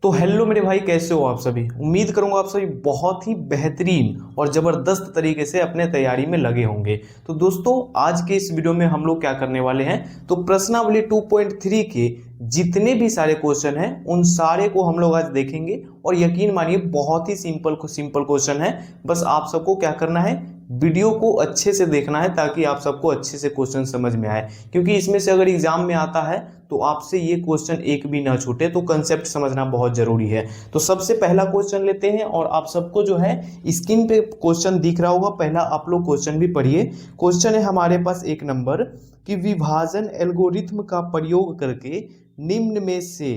तो हेलो मेरे भाई, कैसे हो आप सभी। उम्मीद करूंगा आप सभी बहुत ही बेहतरीन और ज़बरदस्त तरीके से अपने तैयारी में लगे होंगे। तो दोस्तों, आज के इस वीडियो में हम लोग क्या करने वाले हैं, तो प्रश्नावली 2.3 के जितने भी सारे क्वेश्चन हैं उन सारे को हम लोग आज देखेंगे। और यकीन मानिए बहुत ही सिंपल क्वेश्चन है। बस आप सबको क्या करना है, वीडियो को अच्छे से देखना है ताकि आप सबको अच्छे से क्वेश्चन समझ में आए। क्योंकि इसमें से अगर एग्जाम में आता है तो आपसे ये क्वेश्चन एक भी ना छूटे, तो कंसेप्ट समझना बहुत जरूरी है। तो सबसे पहला क्वेश्चन लेते हैं और आप सबको जो है स्क्रीन पे क्वेश्चन दिख रहा होगा। पहला आप लोग क्वेश्चन भी पढ़िए। क्वेश्चन है हमारे पास 1 नंबर कि विभाजन एल्गोरिथ्म का प्रयोग करके निम्न में से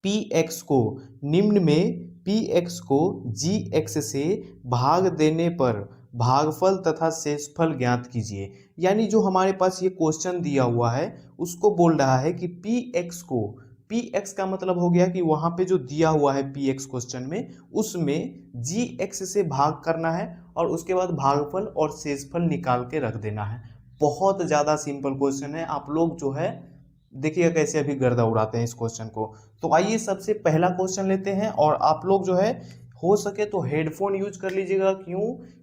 px को gx से भाग देने पर भागफल तथा शेषफल ज्ञात कीजिए। यानी जो हमारे पास ये क्वेश्चन दिया हुआ है उसको बोल रहा है कि px का मतलब हो गया कि वहां पे जो दिया हुआ है px क्वेश्चन में, उसमें gx से भाग करना है और उसके बाद भागफल और शेषफल निकाल के रख देना है। बहुत ज्यादा सिंपल क्वेश्चन है। आप लोग जो है देखिएगा कैसे अभी गर्दा उड़ाते हैं इस क्वेश्चन को। तो आइए सबसे पहला क्वेश्चन लेते हैं और आप लोग जो है हो सके तो हेडफोन यूज कर लीजिएगा।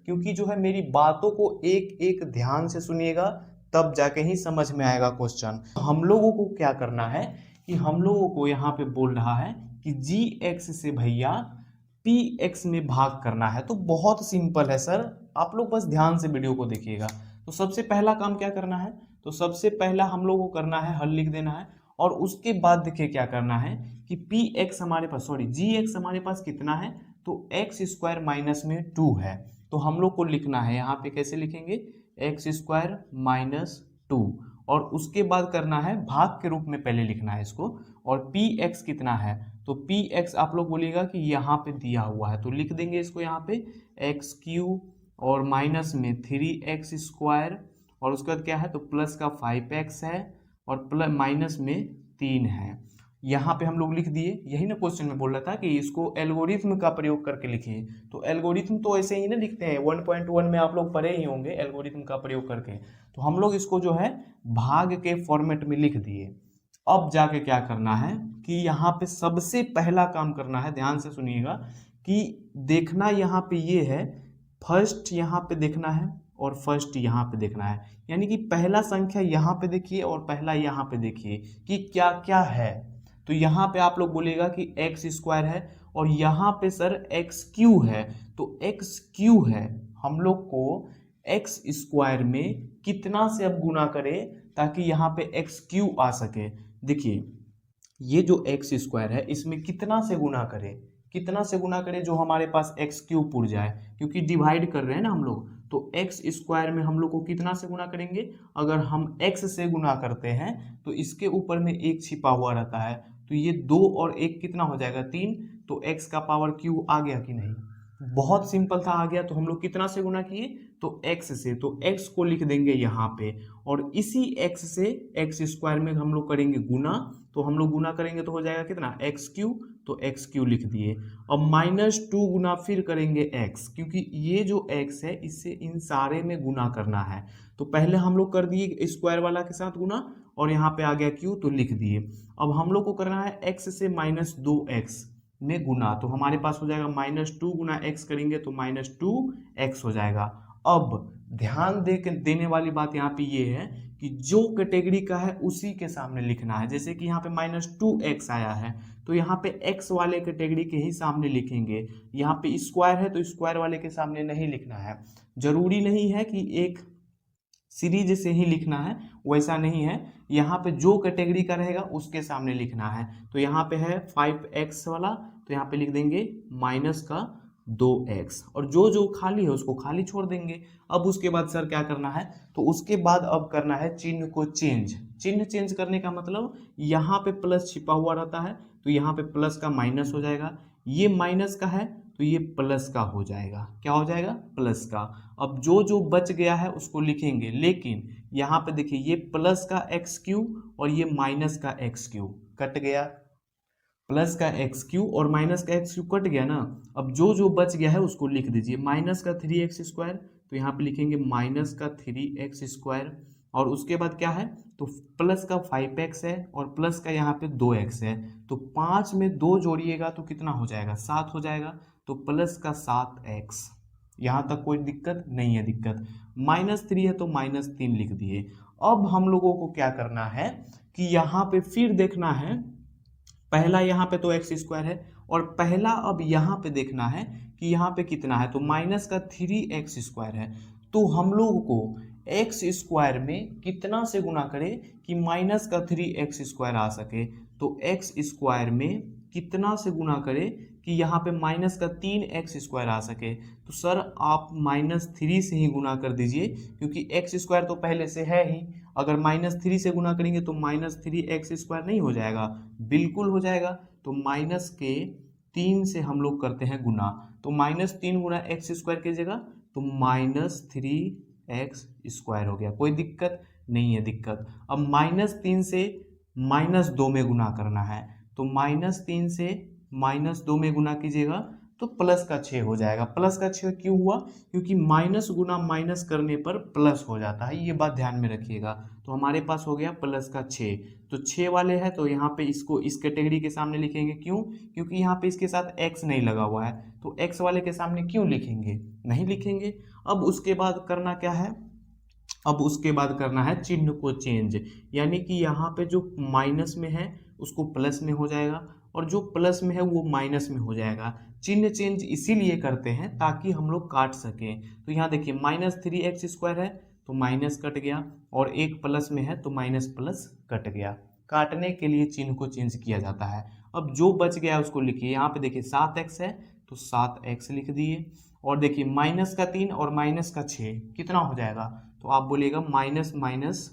क्योंकि जो है मेरी बातों को एक एक ध्यान से सुनिएगा, तब जाके ही समझ में आएगा क्वेश्चन। हम लोगों को क्या करना है कि हम लोगों को यहाँ पे बोल रहा है कि gx से भैया px में भाग करना है। तो बहुत सिंपल है सर, आप लोग बस ध्यान से वीडियो को देखिएगा। तो सबसे पहला काम क्या करना है, तो सबसे पहला हम लोग को करना है हल लिख देना है। और उसके बाद देखिए क्या करना है कि px हमारे पास gx हमारे पास कितना है, तो x स्क्वायर माइनस में 2 है। तो हम लोग को लिखना है यहाँ पे, कैसे लिखेंगे, x स्क्वायर माइनस 2। और उसके बाद करना है भाग के रूप में पहले लिखना है इसको। और px कितना है, तो px आप लोग बोलिएगा कि यहाँ पे दिया हुआ है तो लिख देंगे इसको यहाँ पे एक्स क्यू और माइनस में 3x स्क्वायर और उसके बाद क्या है, तो प्लस का 5x है और प्लस माइनस में 3 है। यहाँ पे हम लोग लिख दिए। यही ना क्वेश्चन में बोल रहा था कि इसको एल्गोरिथ्म का प्रयोग करके लिखिए। तो एल्गोरिथ्म तो ऐसे ही ना लिखते हैं, 1.1 में आप लोग पढ़े ही होंगे एल्गोरिथ्म का प्रयोग करके। तो हम लोग इसको जो है भाग के फॉर्मेट में लिख दिए। अब जाके क्या करना है कि यहाँ पे सबसे पहला काम करना है, ध्यान से सुनिएगा, कि देखना यहाँ पे ये है, फर्स्ट यहाँ पे देखना है और फर्स्ट यहाँ पे देखना है। यानी कि पहला संख्या यहाँ पे देखिए और पहला यहाँ पे देखिए कि क्या क्या है। तो यहाँ पे आप लोग बोलिएगा कि एक्स स्क्वायर है और यहाँ पे सर एक्स क्यू है। तो एक्स क्यू है, हम लोग को एक्स स्क्वायर में कितना से अब गुना करें ताकि यहाँ पे एक्स क्यू आ सके। देखिए ये जो एक्स स्क्वायर है इसमें कितना से गुना करें, कितना से गुना करें जो हमारे पास एक्स क्यूब उड़ जाए, क्योंकि डिवाइड कर रहे हैं ना हम लोग। तो एक्स स्क्वायर में हम लोग को कितना से गुना करेंगे, अगर हम एक्स से गुना करते हैं तो इसके ऊपर में एक छिपा हुआ रहता है। तो ये 2 और 1 कितना हो जाएगा, 3। तो एक्स का पावर क्यू आ गया कि नहीं, बहुत सिंपल था, आ गया। तो हम लोग कितना से गुना किए, तो एक्स से। तो एक्स को लिख देंगे यहाँ पे और इसी एक्स से एक्स स्क्वायर में हम लोग करेंगे गुना। तो हम लोग गुना करेंगे तो हो जाएगा कितना, एक्स क्यू। तो एक्स क्यू लिख दिए। अब -2 गुना फिर करेंगे एक्स, क्योंकि ये जो एक्स है इससे इन सारे में गुना करना है। तो पहले हम लोग कर दिए स्क्वायर वाला के साथ गुना और यहाँ पे आ गया क्यू तो लिख दिए। अब हम लोग को करना है एक्स से -2x में गुना। तो हमारे पास हो जाएगा -2 गुना एक्स करेंगे तो -2x हो जाएगा। अब ध्यान देने वाली बात यहाँ पे ये है कि जो कैटेगरी का है उसी के सामने लिखना है। जैसे कि यहाँ पे -2x आया है तो यहाँ पे x वाले कैटेगरी के ही सामने लिखेंगे। यहाँ पे स्क्वायर है तो स्क्वायर वाले के सामने नहीं लिखना है। जरूरी नहीं है कि एक सीरीज से ही लिखना है, वैसा नहीं है। यहाँ पे जो कैटेगरी का रहेगा उसके सामने लिखना है। तो यहाँ पे है 5x वाला, तो यहाँ पे लिख देंगे -2x और जो जो खाली है उसको खाली छोड़ देंगे। अब उसके बाद सर क्या करना है, तो उसके बाद अब करना है चिन्ह को चेंज। चिन्ह चेंज करने का मतलब यहाँ पे प्लस छिपा हुआ रहता है तो यहाँ पे प्लस का माइनस हो जाएगा, ये माइनस का है तो ये प्लस का हो जाएगा। क्या हो जाएगा, प्लस का। अब जो जो बच गया है उसको लिखेंगे, लेकिन यहाँ पे देखिए ये प्लस का एक्स क्यू और ये माइनस का एक्स क्यू कट गया। प्लस का एक्स क्यू और माइनस का एक्स क्यू कट गया ना। अब जो जो बच गया है उसको लिख दीजिए। माइनस का 3x स्क्वायर, तो यहाँ पे लिखेंगे माइनस का 3x स्क्वायर और उसके बाद क्या है, तो प्लस का 5x है और प्लस का यहाँ पे 2x है, तो 5 में 2 जोड़िएगा तो कितना हो जाएगा, 7 हो जाएगा, तो प्लस का 7x। यहाँ तक कोई दिक्कत नहीं है, दिक्कत -3 है तो -3 लिख दिए। अब हम लोगों को क्या करना है कि यहाँ पे फिर देखना है, पहला यहाँ पे तो एक्स स्क्वायर है और पहला अब यहाँ पे देखना है कि यहाँ पे कितना है, तो माइनस का 3x स्क्वायर है, तो हम लोग को एक्स स्क्वायर में कितना से गुना करें कि माइनस का 3x स्क्वायर आ सके, तो एक्स स्क्वायर में कितना से गुना करें कि यहाँ पे माइनस का 3x स्क्वायर आ सके, तो सर आप -3 से ही गुना कर दीजिए क्योंकि एक्स स्क्वायर तो पहले से है ही, अगर -3 से गुना करेंगे तो -3x स्क्वायर नहीं हो जाएगा, बिल्कुल हो जाएगा। तो -3 से हम लोग करते हैं गुना, तो -3 गुना एक्स स्क्वायर कीजिएगा तो -3x स्क्वायर हो गया, कोई दिक्कत नहीं है, दिक्कत। अब -3 से -2 में गुना करना है, तो -3 से -2 में गुना कीजिएगा तो प्लस का 6 हो जाएगा। प्लस का 6 क्यों हुआ, क्योंकि माइनस गुना माइनस करने पर प्लस हो जाता है, ये बात ध्यान में रखिएगा। तो हमारे पास हो गया प्लस का 6, तो 6 वाले हैं तो यहाँ पे इसको इस कैटेगरी के सामने लिखेंगे, क्यों, क्योंकि यहाँ पे इसके साथ x नहीं लगा हुआ है, तो x वाले के सामने क्यों लिखेंगे, नहीं लिखेंगे। अब उसके बाद करना क्या है, अब उसके बाद करना है चिन्ह को चेंज, यानी कि यहाँ पे जो माइनस में है उसको प्लस में हो जाएगा और जो प्लस में है वो माइनस में हो जाएगा। चिन्ह चेंज इसीलिए करते हैं ताकि हम लोग काट सकें। तो यहाँ देखिए -3x स्क्वायर है तो माइनस कट गया और एक प्लस में है तो माइनस प्लस कट गया। काटने के लिए चिन्ह को चेंज किया जाता है। अब जो बच गया उसको लिखिए, यहाँ पे देखिए 7x है तो 7x लिख दिए और देखिए माइनस का 3 और माइनस का 6 कितना हो जाएगा, तो आप बोलिएगा -9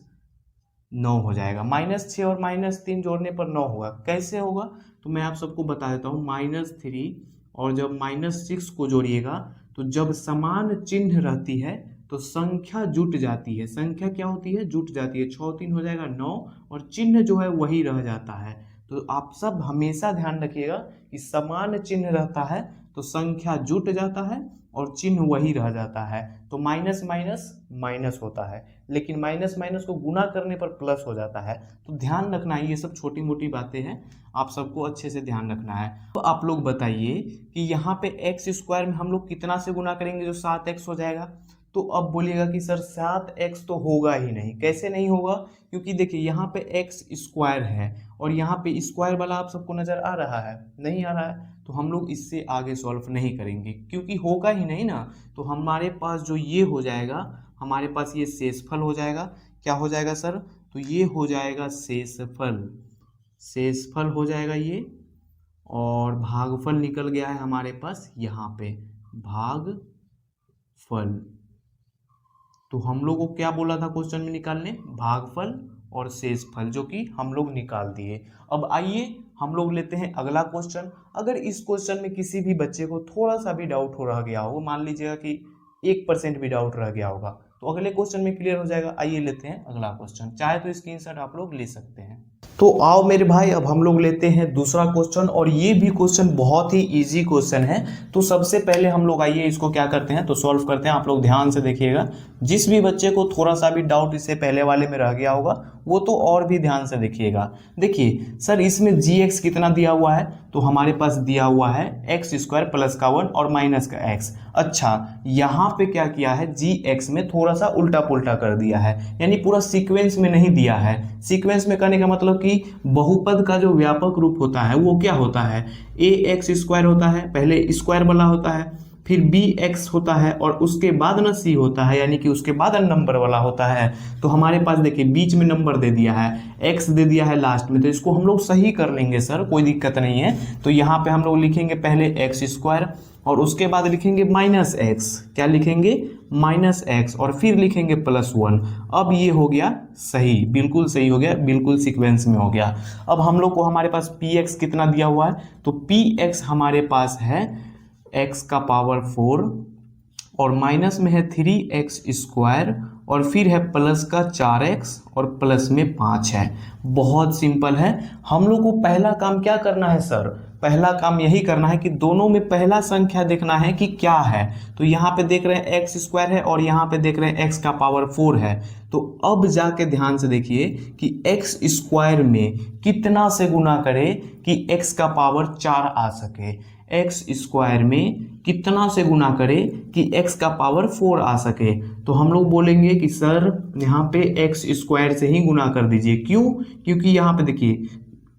हो जाएगा। -6 और -3 जोड़ने पर 9 होगा, कैसे होगा तो मैं आप सबको बता देता हूँ। -3 और जब -6 को जोड़िएगा तो जब समान चिन्ह रहती है तो संख्या जुट जाती है। संख्या क्या होती है, जुट जाती है। 6 3 हो जाएगा 9 और चिन्ह जो है वही रह जाता है। तो आप सब हमेशा ध्यान रखिएगा कि समान चिन्ह रहता है तो संख्या जुट जाता है और चिन्ह वही रह जाता है। तो माइनस माइनस माइनस होता है, लेकिन माइनस माइनस को गुना करने पर प्लस हो जाता है। तो ध्यान रखना है, ये सब छोटी मोटी बातें हैं, आप सबको अच्छे से ध्यान रखना है। तो आप लोग बताइए कि यहाँ पे एक्स स्क्वायर में हम लोग कितना से गुना करेंगे जो 7x हो जाएगा। तो अब बोलिएगा कि सर 7x तो होगा ही नहीं, कैसे नहीं होगा, क्योंकि देखिए यहाँ पे एक्स स्क्वायर है और यहाँ पे स्क्वायर वाला आप सबको नज़र आ रहा है, नहीं आ रहा है, तो हम लोग इससे आगे सॉल्व नहीं करेंगे क्योंकि होगा ही नहीं ना। तो हमारे पास जो ये हो जाएगा, हमारे पास ये शेषफल हो जाएगा। क्या हो जाएगा सर, तो ये हो जाएगा शेषफल, शेषफल हो जाएगा ये, और भागफल निकल गया है हमारे पास यहाँ पे भागफल। तो हम लोग को क्या बोला था क्वेश्चन में निकालने, भागफल और शेषफल, जो कि हम लोग निकाल दिए। अब आइए हम लोग लेते हैं अगला क्वेश्चन। अगर इस क्वेश्चन में किसी भी बच्चे को थोड़ा सा भी डाउट हो रह गया हो, मान लीजिएगा कि 1% भी डाउट रह गया होगा, तो अगले क्वेश्चन में क्लियर हो जाएगा। आइए लेते हैं अगला क्वेश्चन, चाहे तो स्क्रीनशॉट आप लोग ले सकते हैं। तो आओ मेरे भाई, अब हम लोग लेते हैं दूसरा क्वेश्चन, और ये भी क्वेश्चन बहुत ही इजी क्वेश्चन है। तो सबसे पहले हम लोग आइए इसको क्या करते हैं तो सॉल्व करते हैं। आप लोग ध्यान से देखिएगा, जिस भी बच्चे को थोड़ा सा भी डाउट इससे पहले वाले में रह गया होगा वो तो और भी ध्यान से देखिएगा। देखिए सर इसमें gx कितना दिया हुआ है, तो हमारे पास दिया हुआ है एक्स स्क्वायर प्लस का 1 और माइनस का x। अच्छा यहाँ पे क्या किया है, gx में थोड़ा सा उल्टा पुल्टा कर दिया है, यानी पूरा सीक्वेंस में नहीं दिया है। सीक्वेंस में करने का मतलब कि बहुपद का जो व्यापक रूप होता है वो क्या होता है, ax स्क्वायर होता है, पहले स्क्वायर वाला होता है, फिर bx होता है और उसके बाद ना c होता है, यानी कि उसके बाद नंबर वाला होता है। तो हमारे पास देखिए बीच में नंबर दे दिया है, x दे दिया है लास्ट में, तो इसको हम लोग सही कर लेंगे सर, कोई दिक्कत नहीं है। तो यहाँ पे हम लोग लिखेंगे पहले एक्स स्क्वायर और उसके बाद लिखेंगे माइनस एक्स, क्या लिखेंगे माइनस एक्स, और फिर लिखेंगे +1। अब ये हो गया सही, बिल्कुल सही हो गया, बिल्कुल सीक्वेंस में हो गया। अब हम लोग को हमारे पास px कितना दिया हुआ है, तो px हमारे पास है x का पावर 4 और माइनस में है 3x स्क्वायर और फिर है प्लस का 4x और प्लस में 5 है। बहुत सिंपल है। हम लोग को पहला काम क्या करना है सर, पहला काम यही करना है कि दोनों में पहला संख्या देखना है कि क्या है। तो यहाँ पे देख रहे हैं एक्स स्क्वायर है और यहाँ पे देख रहे हैं एक्स का पावर 4 है। तो अब जाके ध्यान से देखिए कि एक्स स्क्वायर में कितना से गुना करें कि एक्स का पावर 4 आ सके। एक्स स्क्वायर में कितना से गुना करें कि एक्स का पावर 4 आ सके। तो हम लोग बोलेंगे कि सर यहाँ पे एक्स स्क्वायर से ही गुना कर दीजिए। क्यों? क्योंकि यहाँ पे देखिए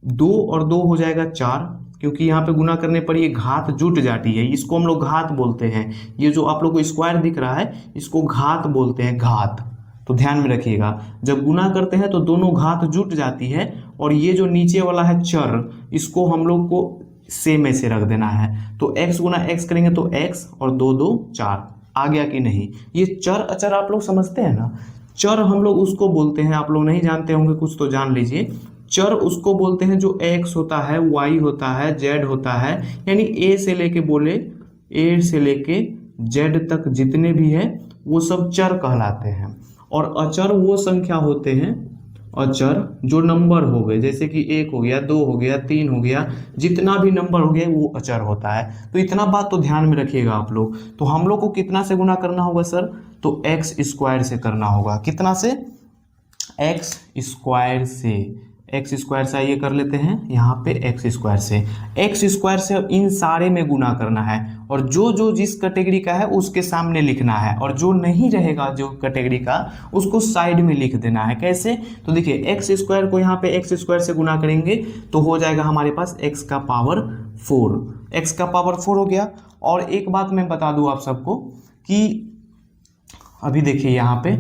2 और 2 हो जाएगा 4, क्योंकि यहाँ पे गुना करने पर ये घात जुट जाती है, इसको हम लोग घात बोलते हैं। ये जो आप लोग को स्क्वायर दिख रहा है इसको घात बोलते हैं, घात। तो ध्यान में रखिएगा, जब गुना करते हैं तो दोनों घात जुट जाती है। और ये जो नीचे वाला है चर, इसको हम लोग को सेम ऐसे रख देना है। तो x गुना x करेंगे तो x और 2 2 4 आ गया कि नहीं। ये चर अचर आप लोग समझते हैं ना। चर हम लोग उसको बोलते हैं, आप लोग नहीं जानते होंगे कुछ तो जान लीजिए। चर उसको बोलते हैं जो x होता है, y होता है, z होता है, यानी a से लेके बोले a से लेके z तक जितने भी है वो सब चर कहलाते हैं। और अचर वो संख्या होते हैं, अचर जो नंबर हो गए, जैसे कि 1 हो गया, 2 हो गया, 3 हो गया, जितना भी नंबर हो गया वो अचर होता है। तो इतना बात तो ध्यान में रखिएगा आप लोग। तो हम लोग को कितना से गुना करना होगा सर? तो एक्स स्क्वायर से करना होगा। कितना से? एक्स स्क्वायर से। एक्स स्क्वायर से आइए कर लेते हैं यहाँ पे एक्स स्क्वायर से। एक्स स्क्वायर से इन सारे में गुना करना है और जो जो जिस कैटेगरी का है उसके सामने लिखना है, और जो नहीं रहेगा जो कैटेगरी का उसको साइड में लिख देना है। कैसे? तो देखिए एक्स स्क्वायर को यहाँ पे एक्स स्क्वायर से गुना करेंगे तो हो जाएगा हमारे पास एक्स का पावर 4। एक्स का पावर 4 हो गया। और एक बात मैं बता दूँ आप सबको कि अभी देखिए यहाँ पे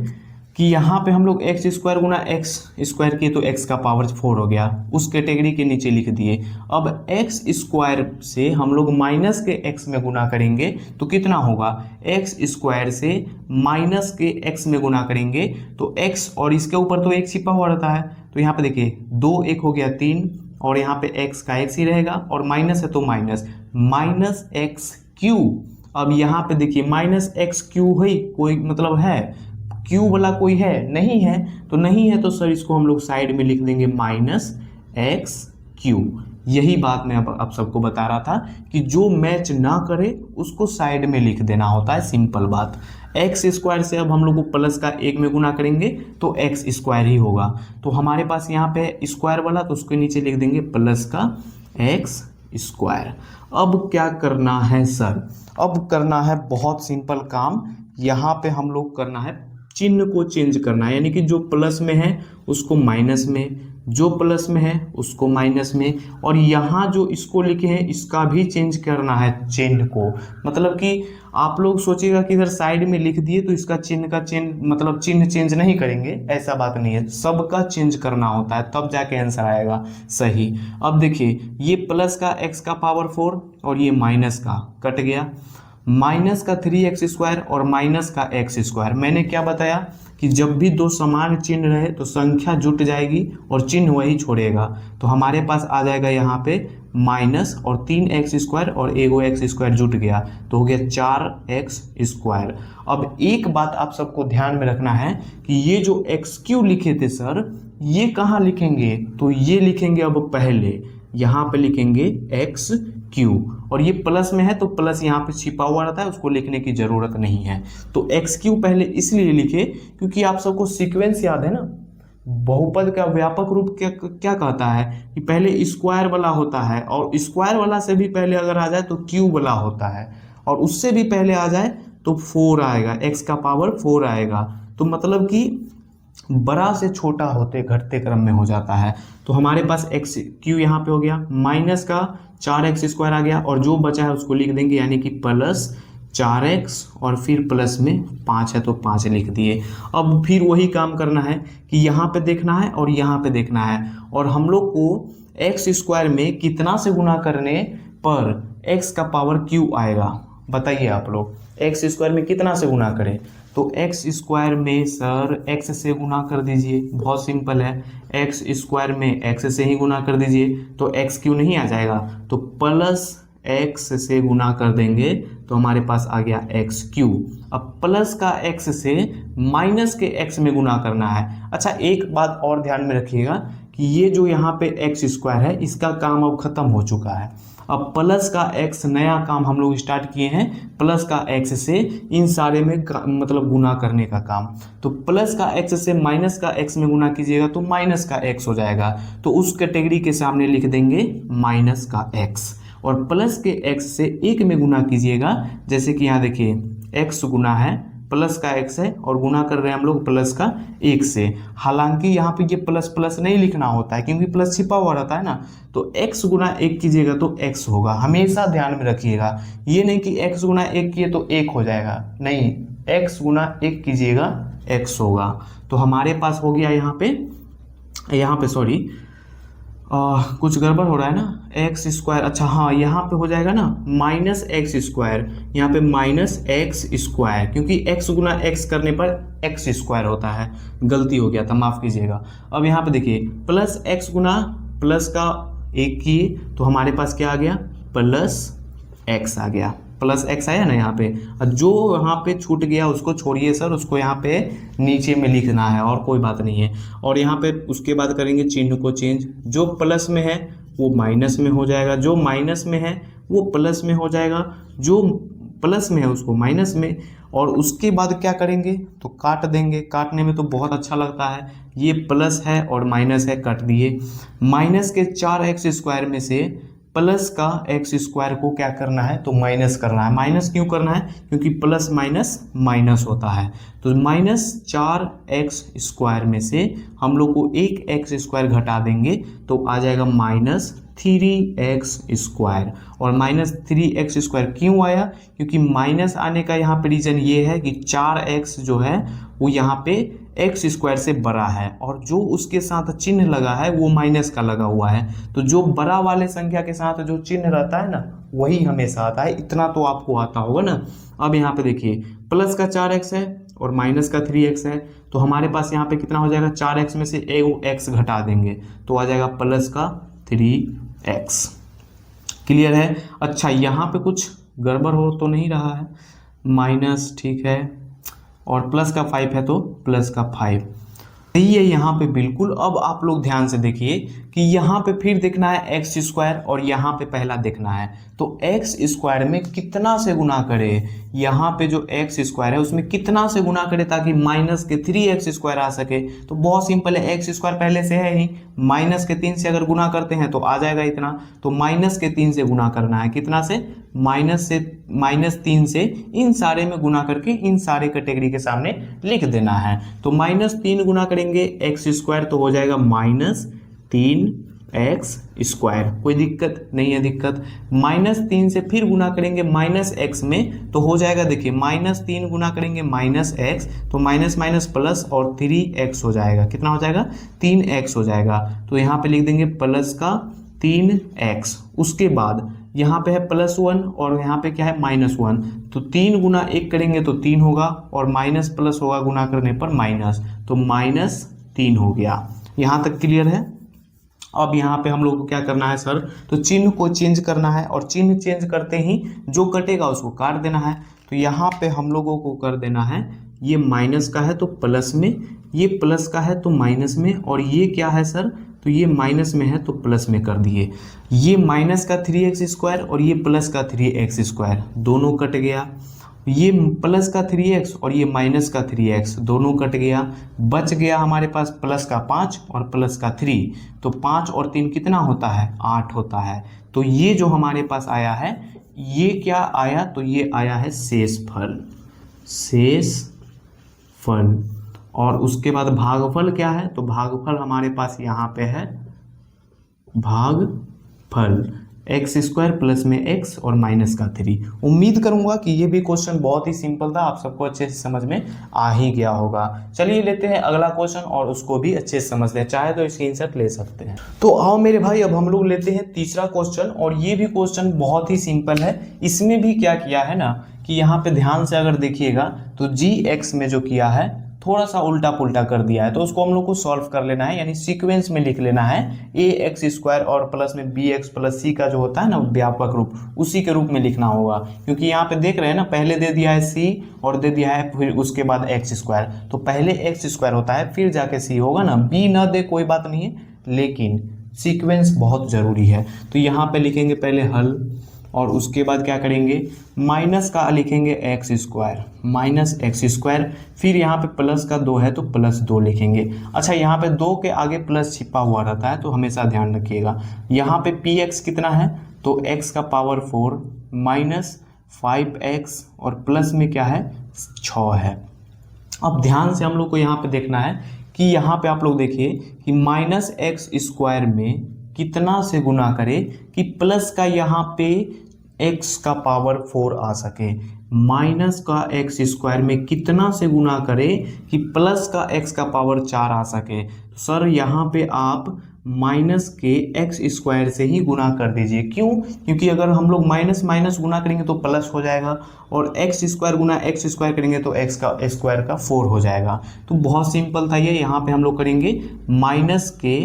कि यहाँ पे हम लोग एक्स स्क्वायर गुना एक्स स्क्वायर किए तो एक्स का पावर 4 हो गया, उस कैटेगरी के नीचे लिख दिए। अब एक्स स्क्वायर से हम लोग माइनस के एक्स में गुना करेंगे तो कितना होगा? एक्स स्क्वायर से माइनस के एक्स में गुना करेंगे तो एक्स और इसके ऊपर तो एक छिपा हुआ रहता है। तो यहाँ पे देखिए 2 1 हो गया 3, और यहाँ पे एक्स का एक्स ही रहेगा और माइनस है तो माइनस एक्स क्यू। अब यहाँ पे देखिए माइनस एक्स क्यू है, कोई मतलब है क्यू वाला कोई है? नहीं है। तो नहीं है तो सर इसको हम लोग साइड में लिख देंगे माइनस एक्स क्यू। यही बात मैं अब आप सबको बता रहा था कि जो मैच ना करे उसको साइड में लिख देना होता है, सिंपल बात। एक्स स्क्वायर से अब हम लोग को प्लस का 1 में गुना करेंगे तो एक्स स्क्वायर ही होगा। तो हमारे पास यहाँ पे स्क्वायर वाला तो उसके नीचे लिख देंगे प्लस का एक्स स्क्वायर। अब क्या करना है सर? अब करना है बहुत सिंपल काम। यहाँ पे हम लोग करना है चिन्ह को चेंज करना है, यानी कि जो प्लस में है उसको माइनस में, जो प्लस में है उसको माइनस में, और यहाँ जो इसको लिखे हैं इसका भी चेंज करना है चिन्ह को। मतलब कि आप लोग सोचिएगा कि इधर साइड में लिख दिए तो इसका चिन्ह का चेंज मतलब चिन्ह चेंज नहीं करेंगे, ऐसा बात नहीं है, सबका चेंज करना होता है तब जाके आंसर आएगा सही। अब देखिए ये प्लस का एक्स का पावर 4 और ये माइनस का कट गया, माइनस का 3x स्क्वायर और माइनस का एक्स स्क्वायर। मैंने क्या बताया कि जब भी दो समान चिन्ह रहे तो संख्या जुट जाएगी और चिन्ह वही छोड़ेगा। तो हमारे पास आ जाएगा यहाँ पे माइनस और 3x स्क्वायर और एगो एक्स स्क्वायर जुट गया तो हो गया 4x स्क्वायर। अब एक बात आप सबको ध्यान में रखना है कि ये जो एक्स क्यू लिखे थे सर, ये कहाँ लिखेंगे? तो ये लिखेंगे अब पहले यहाँ पे लिखेंगे एक्स क्यू, और ये प्लस में है तो प्लस यहाँ पे छिपा हुआ रहता है, उसको लिखने की जरूरत नहीं है। तो एक्स क्यू पहले इसलिए लिखे क्योंकि आप सबको सीक्वेंस याद है ना, बहुपद का व्यापक रूप क्या कहता है कि पहले स्क्वायर वाला होता है, और स्क्वायर वाला से भी पहले अगर आ जाए तो क्यूब वाला होता है, और उससे भी पहले आ जाए तो 4 आएगा, एक्स का पावर 4 आएगा। तो मतलब कि बड़ा से छोटा होते घटते क्रम में हो जाता है। तो हमारे पास एक्स क्यू यहाँ पे हो गया, माइनस का 4x स्क्वायर आ गया, और जो बचा है उसको लिख देंगे यानी कि प्लस 4x और फिर प्लस में 5 है तो 5 लिख दिए। अब फिर वही काम करना है कि यहाँ पे देखना है और यहाँ पे देखना है, और हम लोग को एक्स स्क्वायर में कितना से गुना करने पर x का पावर q आएगा? बताइए आप लोग, एक्स स्क्वायर में कितना से गुना करें? तो एक्स स्क्वायर में सर x से गुना कर दीजिए, बहुत सिंपल है। एक्स स्क्वायर में x से ही गुना कर दीजिए तो एक्स क्यू नहीं आ जाएगा, तो प्लस x से गुना कर देंगे तो हमारे पास आ गया एक्स क्यू। अब प्लस का x से माइनस के x में गुना करना है। अच्छा एक बात और ध्यान में रखिएगा कि ये जो यहाँ पे एक्स स्क्वायर है इसका काम अब खत्म हो चुका है। अब प्लस का एक्स नया काम हम लोग स्टार्ट किए हैं, प्लस का एक्स से इन सारे में मतलब गुना करने का काम। तो प्लस का एक्स से माइनस का एक्स में गुना कीजिएगा तो माइनस का एक्स हो जाएगा, तो उस कैटेगरी के सामने लिख देंगे माइनस का एक्स। और प्लस के एक्स से एक में गुना कीजिएगा, जैसे कि यहाँ देखिए एक्स गुना है प्लस का एक्स है और गुना कर रहे हैं हम लोग प्लस का एक से। हालांकि यहाँ पे ये प्लस प्लस नहीं लिखना होता है क्योंकि प्लस छिपा हुआ रहता है ना, तो x गुना एक कीजिएगा तो x होगा, हमेशा ध्यान में रखिएगा। ये नहीं कि x गुना एक किए तो एक हो जाएगा, नहीं, x गुना एक कीजिएगा x होगा। तो हमारे पास हो गया यहाँ पे सॉरी कुछ गड़बड़ हो रहा है ना, एक्स स्क्वायर, अच्छा हाँ यहाँ पे हो जाएगा ना माइनस एक्स स्क्वायर, यहाँ पे माइनस एक्स स्क्वायर, क्योंकि एक्स गुना एक्स करने पर एक्स स्क्वायर होता है, गलती हो गया था, माफ़ कीजिएगा। अब यहाँ पे देखिए प्लस एक्स गुना प्लस का एक किए तो हमारे पास क्या आ गया, प्लस एक्स आ गया, प्लस एक्स आया ना यहाँ पे। जो यहाँ पे छूट गया उसको छोड़िए सर, उसको यहाँ पे नीचे में लिखना है और कोई बात नहीं है। और यहाँ पे उसके बाद करेंगे चिन्ह को चेंज, जो प्लस में है वो माइनस में हो जाएगा, जो माइनस में है वो प्लस में हो जाएगा, जो प्लस में है उसको माइनस में। और उसके बाद क्या करेंगे तो काट देंगे, काटने में तो बहुत अच्छा लगता है, ये प्लस है और माइनस है, कट दिए। माइनस के 4x स्क्वायर में से प्लस का एक्स स्क्वायर को क्या करना है तो माइनस करना है। माइनस क्यों करना है, क्योंकि प्लस माइनस माइनस होता है। तो माइनस 4x स्क्वायर में से हम लोग को एक एक्स स्क्वायर घटा देंगे तो आ जाएगा माइनस 3x स्क्वायर। और माइनस 3x स्क्वायर क्यों आया, क्योंकि माइनस आने का यहाँ पे रीज़न ये है कि 4x जो है वो यहाँ पे एक्स स्क्वायर से बड़ा है और जो उसके साथ चिन्ह लगा है वो माइनस का लगा हुआ है। तो जो बड़ा वाले संख्या के साथ जो चिन्ह रहता है ना वही हमेशा आता है, इतना तो आपको आता होगा ना। अब यहाँ पे देखिए प्लस का 4x है और माइनस का 3x है, तो हमारे पास यहाँ पे कितना हो जाएगा, 4x में से एक x घटा देंगे तो आ जाएगा प्लस का 3x। क्लियर है। अच्छा यहाँ पे कुछ गड़बड़ हो तो नहीं रहा है, माइनस ठीक है और प्लस का 5 है तो प्लस का 5 सही है यहाँ पे बिल्कुल। अब आप लोग ध्यान से देखिए कि यहाँ पे फिर देखना है एक्स स्क्वायर और यहाँ पे पहला देखना है, तो एक्स स्क्वायर में कितना से गुना करे, यहाँ पे जो एक्स स्क्वायर है उसमें कितना से गुना करे ताकि माइनस के 3x स्क्वायर आ सके। तो बहुत सिंपल है, एक्स स्क्वायर पहले से है ही, माइनस के 3 से अगर गुना करते हैं तो आ जाएगा इतना, तो माइनस के 3 से गुना करना है, कितना से, माइनस 3 से इन सारे में गुना करके इन सारे कैटेगरी के सामने लिख देना है। तो माइनस 3 गुना करेंगे एक्स स्क्वायर तो हो जाएगा माइनस 3x स्क्वायर, कोई दिक्कत नहीं है दिक्कत। माइनस 3 से फिर गुना करेंगे माइनस एक्स में तो हो जाएगा, देखिए माइनस 3 गुना करेंगे माइनस एक्स तो माइनस माइनस प्लस और 3x हो जाएगा, कितना हो जाएगा 3x हो जाएगा। तो यहाँ पे लिख देंगे प्लस का 3x। उसके बाद यहाँ पे है +1 और यहाँ पे क्या है -1, तो 3 गुना 1 करेंगे तो 3 होगा और माइनस प्लस होगा गुना करने पर माइनस, तो -3 हो गया। यहाँ तक क्लियर है। अब यहाँ पे हम लोग को क्या करना है सर, तो चिन्ह को चेंज करना है और चिन्ह चेंज करते ही जो कटेगा उसको काट देना है। तो यहाँ पे हम लोगों को कर देना है, ये माइनस का है तो प्लस में, ये प्लस का है तो माइनस में, और ये क्या है सर, तो ये माइनस में है तो प्लस में कर दिए। ये माइनस का 3x स्क्वायर और ये प्लस का 3x स्क्वायर दोनों कट गया, ये प्लस का 3x और ये माइनस का 3x दोनों कट गया, बच गया हमारे पास प्लस का 5 और प्लस का 3, तो 5 और 3 कितना होता है 8 होता है। तो ये जो हमारे पास आया है ये क्या आया, तो ये आया है शेषफल, शेषफल। और उसके बाद भागफल क्या है, तो भागफल हमारे पास यहाँ पे है भागफल एक्स स्क्वायर प्लस में x और माइनस का 3। उम्मीद करूंगा कि ये भी क्वेश्चन बहुत ही सिंपल था, आप सबको अच्छे से समझ में आ ही गया होगा। चलिए लेते हैं अगला क्वेश्चन और उसको भी अच्छे से समझते हैं, चाहे तो स्क्रीनशॉट ले सकते हैं। तो आओ मेरे भाई अब हम लोग लेते हैं तीसरा क्वेश्चन, और ये भी क्वेश्चन बहुत ही सिंपल है। इसमें भी क्या किया है ना कि यहाँ पे ध्यान से अगर देखिएगा तो gx में जो किया है थोड़ा सा उल्टा पुल्टा कर दिया है, तो उसको हम लोग को सॉल्व कर लेना है, यानी सीक्वेंस में लिख लेना है। ax स्क्वायर और प्लस में bx प्लस c का जो होता है ना व्यापक रूप, उसी के रूप में लिखना होगा। क्योंकि यहाँ पे देख रहे हैं ना, पहले दे दिया है c और दे दिया है फिर उसके बाद x स्क्वायर, तो पहले x स्क्वायर होता है फिर जाके c होगा ना। b ना दे कोई बात नहीं है, लेकिन सीक्वेंस बहुत ज़रूरी है। तो यहाँ पे लिखेंगे पहले हल, और उसके बाद क्या करेंगे, माइनस का लिखेंगे x square, minus x square, फिर यहाँ पे प्लस का 2 है तो प्लस 2 लिखेंगे। अच्छा, यहाँ पे 2 के आगे प्लस छिपा हुआ रहता है तो हमेशा ध्यान रखिएगा। यहाँ पे पी एक्स कितना है, तो एक्स का पावर 4 माइनस 5x और प्लस में क्या है 6 है। अब ध्यान से हम लोग को यहाँ पे देखना है कि यहाँ पे आप लोग देखिए कि माइनस एक्स स्क्वायर में कितना से गुना करें कि प्लस का यहाँ पे x का पावर 4 आ सके, माइनस का एक्स स्क्वायर में कितना से गुना करें कि प्लस का x का पावर 4 आ सके। तो सर यहाँ पे आप माइनस के एक्स स्क्वायर से ही गुना कर दीजिए। क्यों? क्योंकि अगर हम लोग माइनस माइनस गुना करेंगे तो प्लस हो जाएगा, और एक्स स्क्वायर गुना एक्स स्क्वायर करेंगे तो एक्स का स्क्वायर का 4 हो जाएगा। तो बहुत सिंपल था ये। यहाँ पे हम लोग करेंगे माइनस के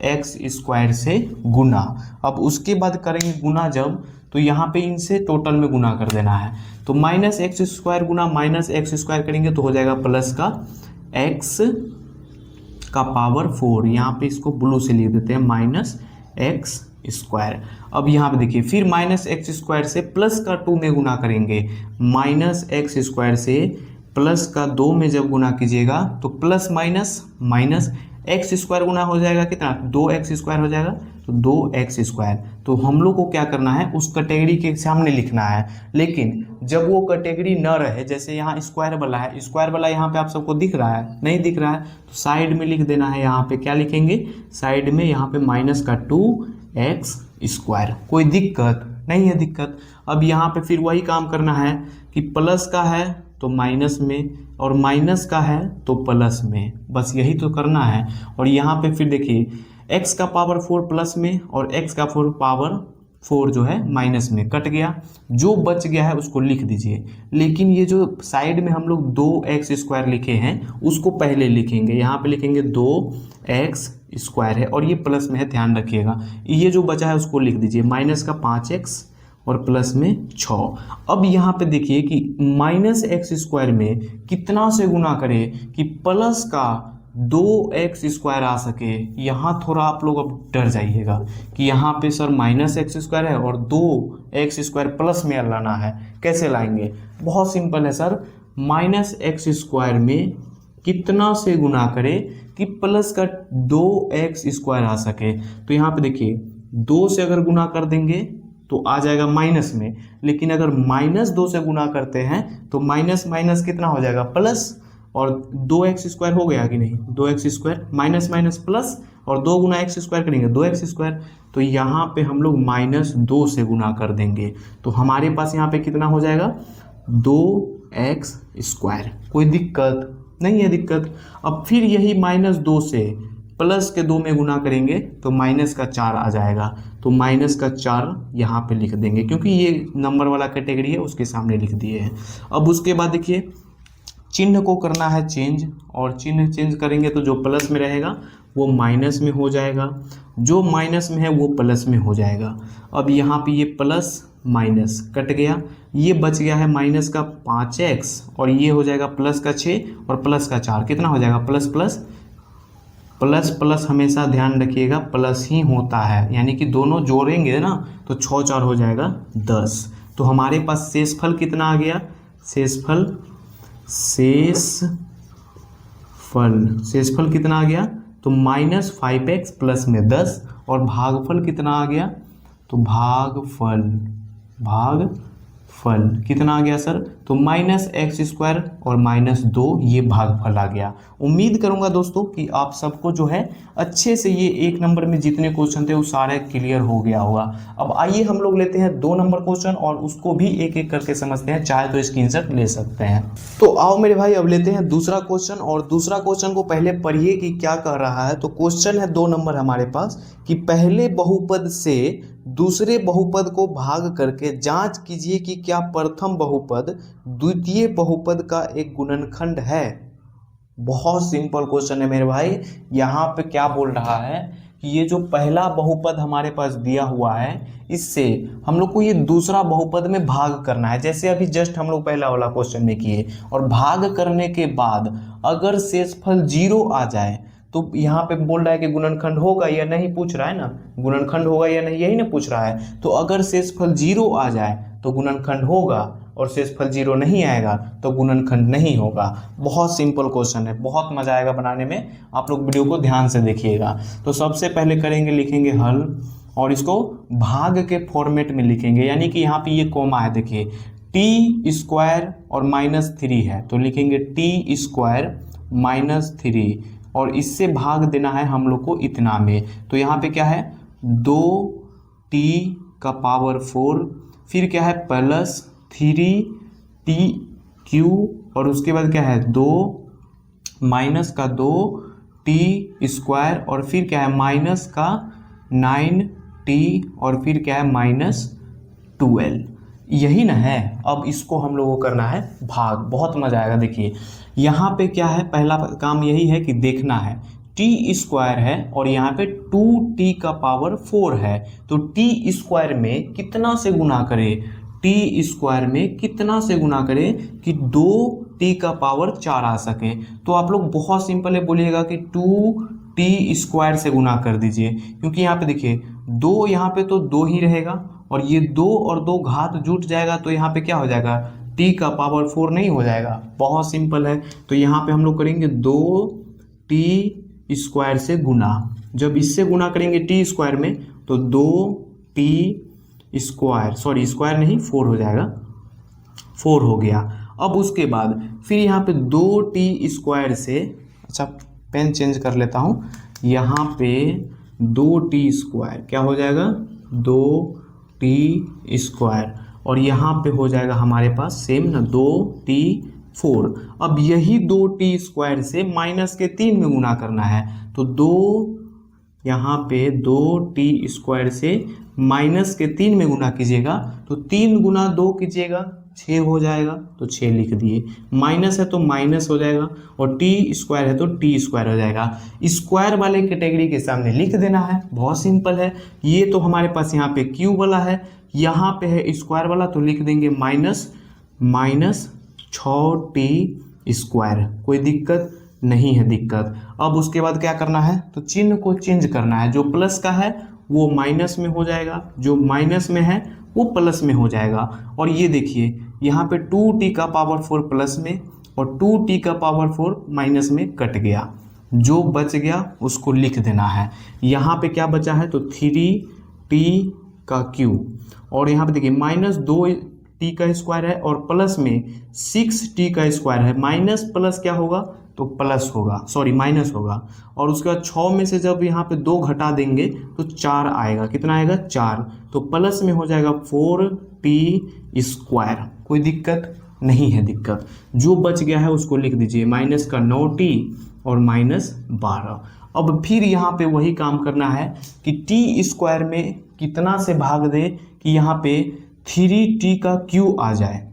एक्स स्क्वायर से गुना। अब उसके बाद करेंगे गुना जब, तो यहाँ पे इनसे टोटल में गुना कर देना है। तो माइनस एक्स स्क्वायर गुना माइनस एक्स स्क्वायर करेंगे तो हो जाएगा प्लस का एक्स का पावर 4, यहाँ पे इसको ब्लू से लिख देते हैं माइनस एक्स स्क्वायर। अब यहाँ पे देखिए फिर माइनस एक्स स्क्वायर से प्लस का 2 में गुना करेंगे, माइनस एक्स स्क्वायर से प्लस का 2 में जब गुना कीजिएगा तो plus minus minus x square गुना हो जाएगा कितना, 2x स्क्वायर हो जाएगा, तो 2x स्क्वायर। तो हम लोग को क्या करना है, उस कैटेगरी के सामने लिखना है। लेकिन जब वो कैटेगरी न रहे, जैसे यहाँ स्क्वायर वाला है, स्क्वायर वाला यहाँ पे आप सबको दिख रहा है, नहीं दिख रहा है तो साइड में लिख देना है। यहाँ पे क्या लिखेंगे, साइड में यहाँ पे माइनस का 2x स्क्वायर। कोई दिक्कत नहीं है, दिक्कत। अब यहाँ पे फिर वही काम करना है कि प्लस का है तो माइनस में, और माइनस का है तो प्लस में, बस यही तो करना है। और यहाँ पे फिर देखिए x का पावर 4 प्लस में और x का पावर 4 जो है माइनस में कट गया, जो बच गया है उसको लिख दीजिए। लेकिन ये जो साइड में हम लोग 2x स्क्वायर लिखे हैं उसको पहले लिखेंगे। यहाँ पे लिखेंगे 2x स्क्वायर है और ये प्लस में है, ध्यान रखिएगा। ये जो बचा है उसको लिख दीजिए, माइनस का 5x और प्लस में 6। अब यहाँ पे देखिए कि माइनस एक्स स्क्वायर में कितना से गुना करें कि प्लस का 2x स्क्वायर आ सके। यहाँ थोड़ा आप लोग अब डर जाइएगा कि यहाँ पे सर माइनस एक्स स्क्वायर है और 2x स्क्वायर प्लस में लाना है, कैसे लाएंगे? बहुत सिंपल है सर, माइनस एक्स स्क्वायर में कितना से गुना करें कि प्लस का 2x स्क्वायर आ सके। तो यहाँ पे देखिए 2 से अगर गुना कर देंगे तो आ जाएगा माइनस में, लेकिन अगर माइनस 2 से गुना करते हैं तो माइनस माइनस कितना हो जाएगा प्लस, और 2x स्क्वायर हो गया कि नहीं, 2x square minus minus plus, और 2 गुना एक्स स्क्वायर करेंगे 2x स्क्वायर। तो यहाँ पे हम लोग माइनस 2 से गुना कर देंगे तो हमारे पास यहाँ पे कितना हो जाएगा 2x स्क्वायर। कोई दिक्कत नहीं है, दिक्कत। अब फिर यही माइनस 2 से प्लस के 2 में गुना करेंगे तो माइनस का 4 आ जाएगा, तो माइनस का 4 यहाँ पे लिख देंगे क्योंकि ये नंबर वाला कैटेगरी है, उसके सामने लिख दिए हैं। अब उसके बाद देखिए चिन्ह को करना है चेंज, और चिन्ह चेंज करेंगे तो जो प्लस में रहेगा वो माइनस में हो जाएगा, जो माइनस में है वो प्लस में हो जाएगा। अब यहाँ पे ये प्लस माइनस कट गया, ये बच गया है माइनस का 5x और ये हो जाएगा प्लस का 6 और प्लस का 4, कितना हो जाएगा प्लस प्लस प्लस प्लस। हमेशा ध्यान रखिएगा प्लस ही होता है, यानी कि दोनों जोड़ेंगे ना तो 6 4 हो जाएगा 10। तो हमारे पास शेषफल कितना आ गया, शेषफल कितना आ गया, तो माइनस 5x प्लस में 10, और भागफल कितना आ गया, तो भागफल कितना आ गया सर, तो माइनस एक्स स्क्वायर और माइनस 2, ये भागफल आ गया। उम्मीद करूंगा दोस्तों कि आप सबको जो है अच्छे से ये 1 नंबर में जितने क्वेश्चन थे वो सारे क्लियर हो गया होगा। अब आइए हम लोग लेते हैं 2 नंबर क्वेश्चन और उसको भी एक एक करके समझते हैं, चाहे तो स्क्रीनशॉट ले सकते हैं। तो आओ मेरे भाई अब लेते हैं दूसरा क्वेश्चन, और दूसरा क्वेश्चन को पहले पढ़िए कि क्या कह रहा है। तो क्वेश्चन है 2 नंबर हमारे पास कि पहले बहुपद से दूसरे बहुपद को भाग करके जांच कीजिए कि क्या प्रथम बहुपद द्वितीय बहुपद का एक गुणनखंड है। बहुत सिंपल क्वेश्चन है मेरे भाई। यहाँ पे क्या बोल रहा है कि ये जो पहला बहुपद हमारे पास दिया हुआ है, इससे हम लोग को ये दूसरा बहुपद में भाग करना है, जैसे अभी जस्ट हम लोग पहला वाला क्वेश्चन में किए। और भाग करने के बाद अगर शेषफल 0 आ जाए तो यहाँ पे बोल रहा है कि गुणनखंड होगा या नहीं पूछ रहा है ना, गुणनखंड होगा या नहीं, यही ना पूछ रहा है। तो अगर शेषफल 0 आ जाए तो गुणनखंड होगा, और शेषफल 0 नहीं आएगा तो गुणनखंड नहीं होगा। बहुत सिंपल क्वेश्चन है, बहुत मजा आएगा बनाने में, आप लोग वीडियो को ध्यान से देखिएगा। तो सबसे पहले करेंगे, लिखेंगे हल, और इसको भाग के फॉर्मेट में लिखेंगे, यानी कि यहाँ पे ये कोमा है, देखिए टी स्क्वायर और -3 है, तो लिखेंगे टी स्क्वायर -3, और इससे भाग देना है हम लोग को इतना में। तो यहाँ पे क्या है 2t का पावर 4, फिर क्या है प्लस 3t3, और उसके बाद क्या है 2 माइनस का 2t स्क्वायर, और फिर क्या है माइनस का 9t, और फिर क्या है -12। यही ना है। अब इसको हम लोगों को करना है भाग, बहुत मजा आएगा। देखिए यहाँ पे क्या है, पहला काम यही है कि देखना है टी स्क्वायर है और यहाँ पे 2t का पावर 4 है, तो टी स्क्वायर में कितना से गुना करें, टी स्क्वायर में कितना से गुना करें कि 2t का पावर 4 आ सके। तो आप लोग बहुत सिंपल है, बोलिएगा कि 2t स्क्वायर से गुना कर दीजिए, क्योंकि यहाँ पे देखिए 2, यहाँ पे तो 2 ही रहेगा, और ये 2 और 2 घात जुट जाएगा, तो यहाँ पे क्या हो जाएगा t का पावर 4 नहीं हो जाएगा। बहुत सिंपल है। तो यहाँ पे हम लोग करेंगे 2t स्क्वायर से गुना, जब इससे गुना करेंगे टी स्क्वायर में तो 2t स्क्वायर, सॉरी स्क्वायर नहीं 4 हो जाएगा, 4 हो गया। अब उसके बाद फिर यहाँ पे 2t स्क्वायर से, अच्छा पेन चेंज कर लेता हूँ, यहाँ पे 2t स्क्वायर क्या हो जाएगा 2t स्क्वायर, और यहाँ पे हो जाएगा हमारे पास सेम ना 2t4। अब यही 2t स्क्वायर से -3 में गुना करना है, तो 2 यहाँ पे 2t स्क्वायर से -3 में गुना कीजिएगा, तो 3 गुना 2 कीजिएगा 6 हो जाएगा, तो 6 लिख दिए। माइनस है तो माइनस हो जाएगा, और टी स्क्वायर है तो टी स्क्वायर हो जाएगा। स्क्वायर वाले कैटेगरी के सामने लिख देना है, बहुत सिंपल है। ये तो हमारे पास यहाँ पे क्यूब वाला है, यहाँ पे है स्क्वायर वाला, तो लिख देंगे -6t स्क्वायर। कोई दिक्कत नहीं है दिक्कत। अब उसके बाद क्या करना है, तो चिन्ह को चेंज करना है, जो प्लस का है वो माइनस में हो जाएगा, जो माइनस में है वो प्लस में हो जाएगा। और ये देखिए यहाँ पे 2t का पावर 4 प्लस में और 2t का पावर 4 माइनस में कट गया, जो बच गया उसको लिख देना है। यहाँ पे क्या बचा है, तो 3t का क्यूब, और यहाँ पे देखिए -2t का स्क्वायर है और प्लस में 6t का स्क्वायर है। माइनस प्लस क्या होगा, तो प्लस होगा, सॉरी माइनस होगा, और उसके बाद 6 में से जब यहाँ पे 2 घटा देंगे तो 4 आएगा। कितना आएगा 4, तो प्लस में हो जाएगा 4t स्क्वायर। कोई दिक्कत नहीं है दिक्कत। जो बच गया है उसको लिख दीजिए, माइनस का 9t और -12। अब फिर यहाँ पे वही काम करना है कि टी स्क्वायर में कितना से भाग दे कि यहाँ पे 3t का क्यू आ जाए।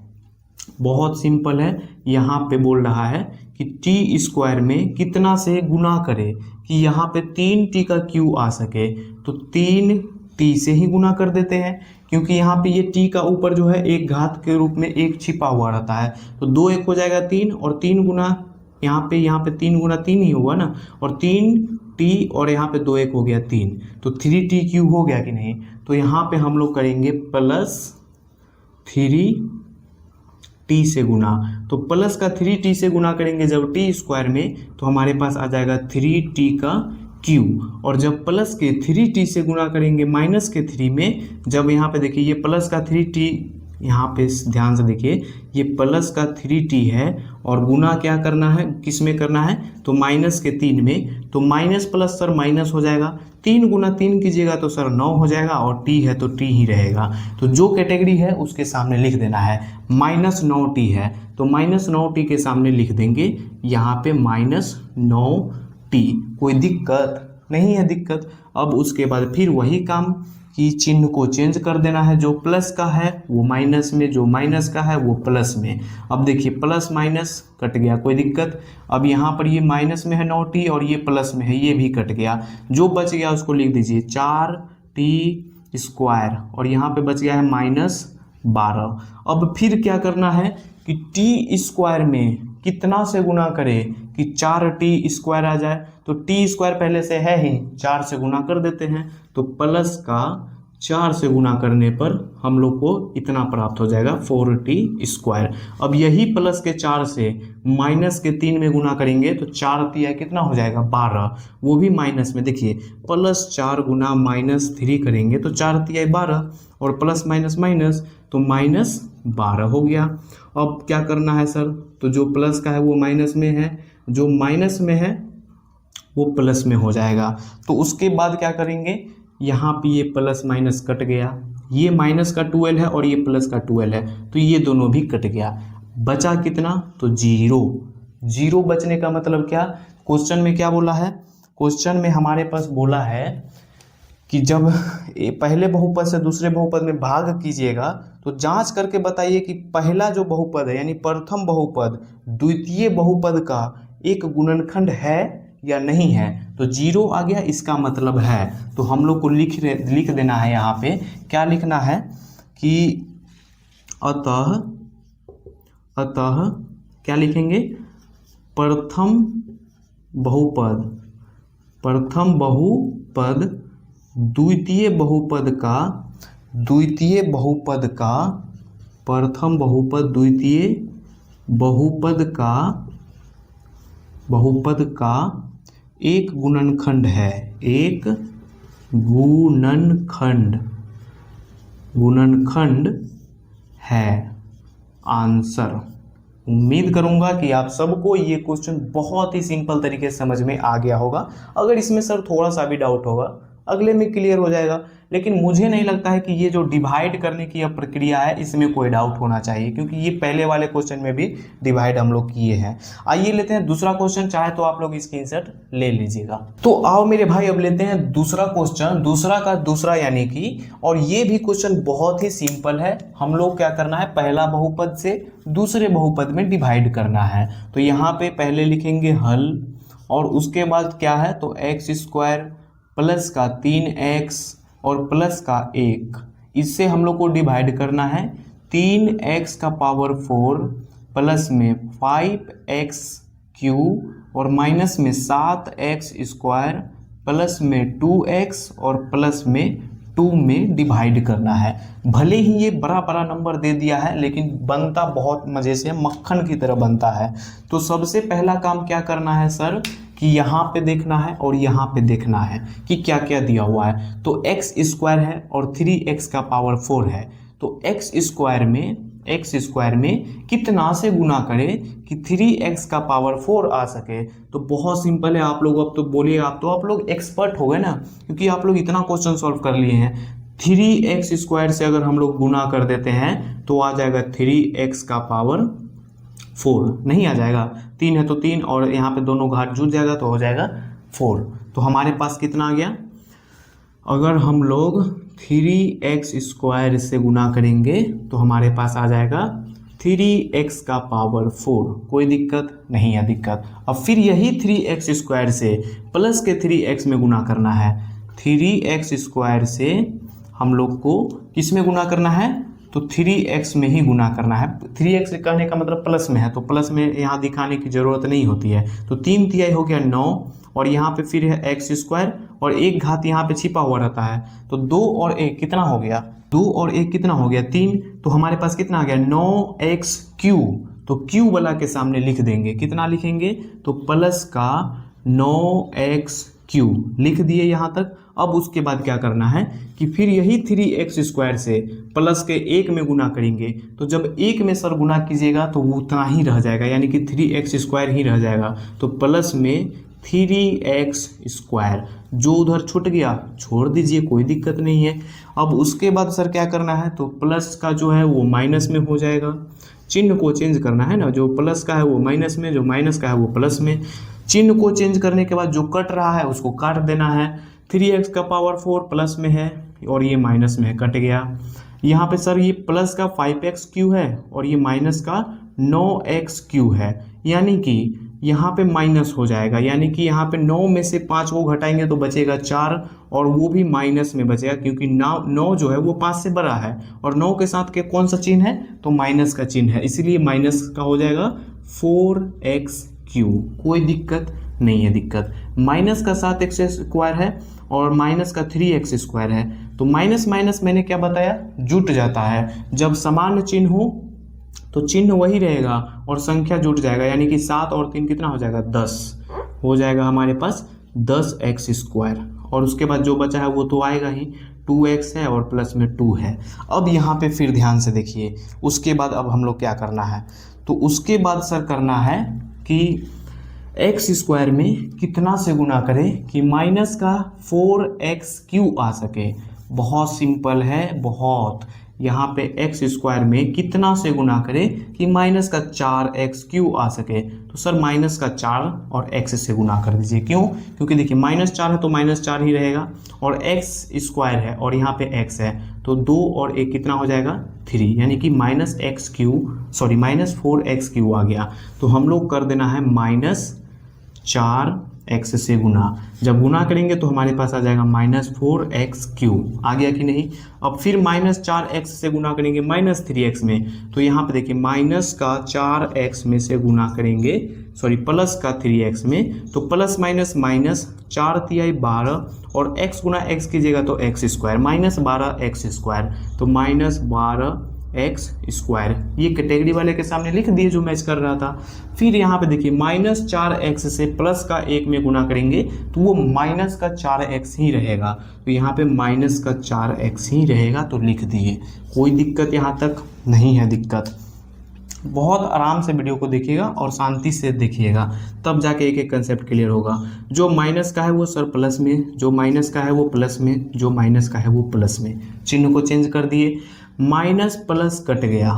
बहुत सिंपल है, यहाँ पे बोल रहा है कि टी स्क्वायर में कितना से गुना करे कि यहाँ पे 3t का क्यू आ सके, तो 3t से ही गुना कर देते हैं, क्योंकि यहाँ पे ये t का ऊपर जो है एक घात के रूप में एक छिपा हुआ रहता है, तो 2 1 हो जाएगा 3, और 3 गुना यहाँ पे 3 गुना 3 ही होगा ना, और 3t और यहाँ पे 2 1 हो गया 3, तो 3t क्यूब हो गया कि नहीं। तो यहाँ पे हम लोग करेंगे +3t से गुना, तो प्लस का 3t से गुना करेंगे जब टी स्क्वायर में, तो हमारे पास आ जाएगा 3t का क्यूब, और जब प्लस के 3t से गुना करेंगे माइनस के 3 में, जब यहाँ पे देखिए ये प्लस का 3t, यहाँ पे ध्यान से देखिए ये प्लस का 3t है, और गुना क्या करना है, किस में करना है, तो माइनस के 3 में, तो माइनस प्लस सर माइनस हो जाएगा, 3 गुना 3 कीजिएगा तो सर 9 हो जाएगा, और t है तो t ही रहेगा। तो जो कैटेगरी है उसके सामने लिख देना है, -9t है तो -9t के सामने लिख देंगे यहाँ पे -9t। कोई दिक्कत नहीं है दिक्कत। अब उसके बाद फिर वही काम कि चिन्ह को चेंज कर देना है, जो प्लस का है वो माइनस में, जो माइनस का है वो प्लस में। अब देखिए प्लस माइनस कट गया, कोई दिक्कत। अब यहाँ पर ये माइनस में है 9t और ये प्लस में है, ये भी कट गया, जो बच गया उसको लिख दीजिए 4t स्क्वायर, और यहाँ पे बच गया है -12। अब फिर क्या करना है कि टी स्क्वायर में कितना से गुना करें कि 4t² आ जाए, तो t² पहले से है ही, 4 से गुना कर देते हैं, तो प्लस का 4 से गुना करने पर हम लोग को इतना प्राप्त हो जाएगा 4t²। अब यही प्लस के 4 से माइनस के 3 में गुना करेंगे तो 4 तिया कितना हो जाएगा 12, वो भी माइनस में। देखिए +4 गुना -3 करेंगे तो 4 तिया 12 और प्लस माइनस माइनस तो -12 हो गया। अब क्या करना है सर, तो जो प्लस का है वो माइनस में है, जो माइनस में है वो प्लस में हो जाएगा। तो उसके बाद क्या करेंगे, यहाँ पे ये प्लस माइनस कट गया, ये माइनस का 12 है और ये प्लस का 12 है, तो ये दोनों भी कट गया, बचा कितना, तो 0। 0 बचने का मतलब क्या, क्वेश्चन में क्या बोला है, क्वेश्चन में हमारे पास बोला है कि जब पहले बहुपद से दूसरे बहुपद में भाग कीजिएगा तो जांच करके बताइए कि पहला जो बहुपद है यानी प्रथम बहुपद द्वितीय बहुपद का एक गुणनखंड है या नहीं है। तो 0 आ गया, इसका मतलब है, तो हम लोग को लिख देना है यहाँ पे, क्या लिखना है कि अतः क्या लिखेंगे, प्रथम बहुपद द्वितीय बहुपद का प्रथम बहुपद द्वितीय बहुपद का एक गुणनखंड है, एक गुणनखंड है। आंसर। उम्मीद करूंगा कि आप सबको ये क्वेश्चन बहुत ही सिंपल तरीके से समझ में आ गया होगा। अगर इसमें सर थोड़ा सा भी डाउट होगा अगले में क्लियर हो जाएगा, लेकिन मुझे नहीं लगता है कि ये जो डिवाइड करने की अब प्रक्रिया है इसमें कोई डाउट होना चाहिए, क्योंकि ये पहले वाले क्वेश्चन में भी डिवाइड हम लोग किए हैं। आइए लेते हैं दूसरा क्वेश्चन, चाहे तो आप लोग स्क्रीनशॉट ले लीजिएगा। तो आओ मेरे भाई अब लेते हैं दूसरा क्वेश्चन, दूसरा का दूसरा यानी कि, और ये भी क्वेश्चन बहुत ही सिंपल है। हम लोग क्या करना है, पहला बहुपद से दूसरे बहुपद में डिवाइड करना है। तो यहाँ पे पहले लिखेंगे हल, और उसके बाद क्या है, तो x² प्लस का 3x और प्लस का 1, इससे हम लोग को डिवाइड करना है। 3x का पावर 4 प्लस में 5x³ और माइनस में 7x² प्लस में 2x और प्लस में 2 में डिवाइड करना है। भले ही ये बड़ा बड़ा नंबर दे दिया है, लेकिन बनता बहुत मज़े से मक्खन की तरह बनता है। तो सबसे पहला काम क्या करना है सर, कि यहाँ पे देखना है और यहाँ पे देखना है कि क्या क्या दिया हुआ है। तो x² है और 3x का पावर 4 है, तो x² में कितना से गुना करें कि 3x का पावर 4 आ सके। तो बहुत सिंपल है, आप लोग अब तो बोलिए, आप लोग एक्सपर्ट हो गए ना, क्योंकि आप लोग इतना क्वेश्चन सॉल्व कर लिए हैं। 3x² से अगर हम लोग गुना कर देते हैं तो आ जाएगा 3x का पावर 4, नहीं आ जाएगा, 3 है तो 3 और यहाँ पे दोनों घात जुड़ जाएगा तो हो जाएगा 4। तो हमारे पास कितना आ गया, अगर हम लोग 3x² से गुना करेंगे तो हमारे पास आ जाएगा 3x का पावर 4। कोई दिक्कत नहीं है, दिक्कत। अब फिर यही 3x² से प्लस के 3x में गुना करना है। 3x² से हम लोग को किस में गुना करना है, तो 3x में ही गुना करना है। 3x कहने का मतलब प्लस में है, तो प्लस में यहाँ दिखाने की ज़रूरत नहीं होती है। तो 3 तिहाई हो गया 9, और यहाँ पे फिर है x² और एक घात यहाँ पे छिपा हुआ रहता है, तो 2 और 1 कितना हो गया, 2 और 1 कितना हो गया 3। तो हमारे पास कितना आ गया 9x³। तो क्यू वाला के सामने लिख देंगे, कितना लिखेंगे, तो प्लस का 9x³ लिख दिए यहाँ तक। अब उसके बाद क्या करना है कि फिर यही 3x² से प्लस के 1 में गुना करेंगे। तो जब 1 में सर गुना कीजिएगा तो वो उतना ही रह जाएगा, यानी कि 3x² ही रह जाएगा। तो प्लस में 3x², जो उधर छूट गया छोड़ दीजिए, कोई दिक्कत नहीं है। अब उसके बाद सर क्या करना है, तो प्लस का जो है वो माइनस में हो जाएगा, चिन्ह को चेंज करना है ना, जो प्लस का है वो माइनस में, जो माइनस का है वो प्लस में। चिन्ह को चेंज करने के बाद जो कट रहा है उसको काट देना है। 3x का पावर 4 प्लस में है और ये माइनस में है, कट गया। यहाँ पे सर ये प्लस का 5x³ है और ये माइनस का 9x³ है, यानी कि यहाँ पे माइनस हो जाएगा, यानी कि यहाँ पे 9 में से 5 को घटाएंगे तो बचेगा 4, और वो भी माइनस में बचेगा, क्योंकि 9 जो है वो 5 से बड़ा है, और 9 के साथ के कौन सा चिन्ह है, तो माइनस का चिन्ह है, इसीलिए माइनस का हो जाएगा 4x क्यू। कोई दिक्कत नहीं है दिक्कत। माइनस का 7x² है और माइनस का 3x² है, तो माइनस माइनस मैंने क्या बताया, जुट जाता है। जब समान चिन्ह हो तो चिन्ह वही रहेगा और संख्या जुट जाएगा, यानी कि 7 और 3 कितना हो जाएगा, 10 हो जाएगा हमारे पास 10x²। और उसके बाद जो बचा है वो तो आएगा ही, 2x है और प्लस में 2 है। अब यहाँ पे फिर ध्यान से देखिए, उसके बाद अब हम लोग क्या करना है, तो उसके बाद सर करना है कि x² में कितना से गुना करें कि माइनस का 4x³ आ सके। बहुत सिंपल है बहुत। यहाँ पे x² में कितना से गुना करें कि माइनस का 4x³ आ सके। तो सर माइनस का 4 और x से गुना कर दीजिए। क्यों? क्योंकि देखिए -4 है तो -4 ही रहेगा और x² है और यहाँ पे x है, तो 2 और 1 कितना हो जाएगा, 3, यानी कि -4x³ आ गया। तो हम लोग कर देना है -4x से गुना। जब गुना करेंगे तो हमारे पास आ जाएगा -4x³ आ गया कि नहीं। अब फिर -4x से गुना करेंगे -3x में, तो यहाँ पे देखिए माइनस का 4x में से गुना करेंगे, प्लस का 3x में, तो प्लस माइनस माइनस, 4 तिहाई 12 और x गुना x कीजिएगा तो x² -12x², तो -12x²। ये कैटेगरी वाले के सामने लिख दिए जो मैच कर रहा था। फिर यहाँ पे देखिए -4x से प्लस का 1 में गुना करेंगे तो वो माइनस का 4x ही रहेगा, तो यहाँ पे माइनस का 4x ही रहेगा, तो लिख दिए। कोई दिक्कत यहाँ तक नहीं है दिक्कत। बहुत आराम से वीडियो को देखिएगा और शांति से देखिएगा, तब जाके एक एक कंसेप्ट क्लियर होगा। जो माइनस का है वो सर प्लस में, जो माइनस का है वो प्लस में, जो माइनस का है वो प्लस में। चिन्ह को चेंज कर दिए, माइनस प्लस कट गया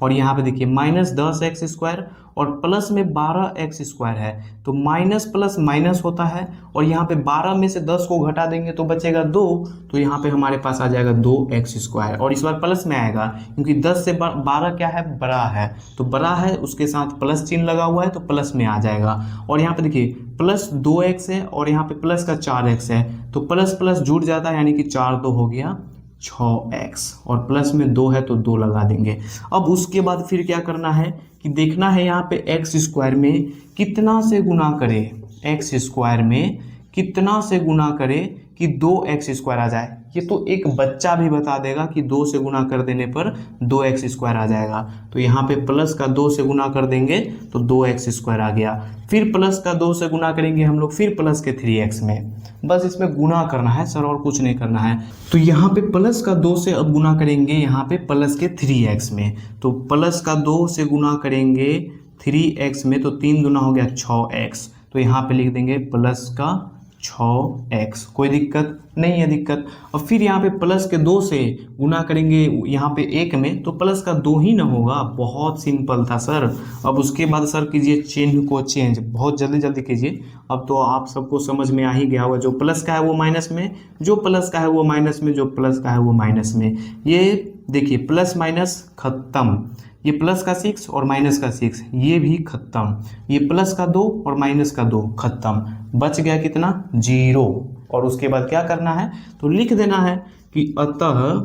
और यहाँ पे देखिए -10x² और प्लस में 12x² है, तो माइनस प्लस माइनस होता है और यहाँ पे 12 में से 10 को घटा देंगे तो बचेगा 2, तो यहाँ पे हमारे पास आ जाएगा 2x² और इस बार प्लस में आएगा क्योंकि 10 से 12 क्या है, बड़ा है, तो बड़ा है उसके साथ प्लस चिन्ह लगा हुआ है तो प्लस में आ जाएगा। और यहाँ पे देखिए प्लस 2x है और यहाँ पे प्लस का 4x है, तो प्लस प्लस जुड़ जाता है, यानी कि 4 2 हो गया 6x और प्लस में 2 है तो 2 लगा देंगे। अब उसके बाद फिर क्या करना है कि देखना है यहाँ पे x² में कितना से गुना करें, x² में कितना से गुना करें कि 2x² आ जाए। ये तो एक बच्चा भी बता देगा कि 2 से गुना कर देने पर 2x² आ जाएगा, तो यहाँ पे प्लस का 2 से गुना कर देंगे तो 2x² आ गया। फिर प्लस का 2 से गुना करेंगे हम लोग फिर प्लस के 3x में, बस इसमें गुना करना है सर और कुछ नहीं करना है। तो यहाँ पे प्लस का 2 से अब गुना करेंगे यहाँ पे प्लस के 3x में, तो प्लस का 2 से गुना करेंगे 3x में, तो 3 दूना हो गया 6x, तो यहाँ पे लिख देंगे प्लस का 6x। कोई दिक्कत नहीं है दिक्कत। और फिर यहाँ पे प्लस के 2 से गुना करेंगे यहाँ पे 1 में, तो प्लस का 2 ही ना होगा। बहुत सिंपल था सर। अब उसके बाद सर कीजिए चिन्ह को चेंज, बहुत जल्दी जल्दी कीजिए। अब तो आप सबको समझ में आ ही गया होगा, जो प्लस का है वो माइनस में, जो प्लस का है वो माइनस में, जो प्लस का है वो माइनस में। ये देखिए प्लस माइनस खत्म, ये प्लस का 6 और माइनस का 6 ये भी खत्म, ये प्लस का 2 और माइनस का 2 खत्म, बच गया कितना 0। और उसके बाद क्या करना है तो लिख देना है कि अतः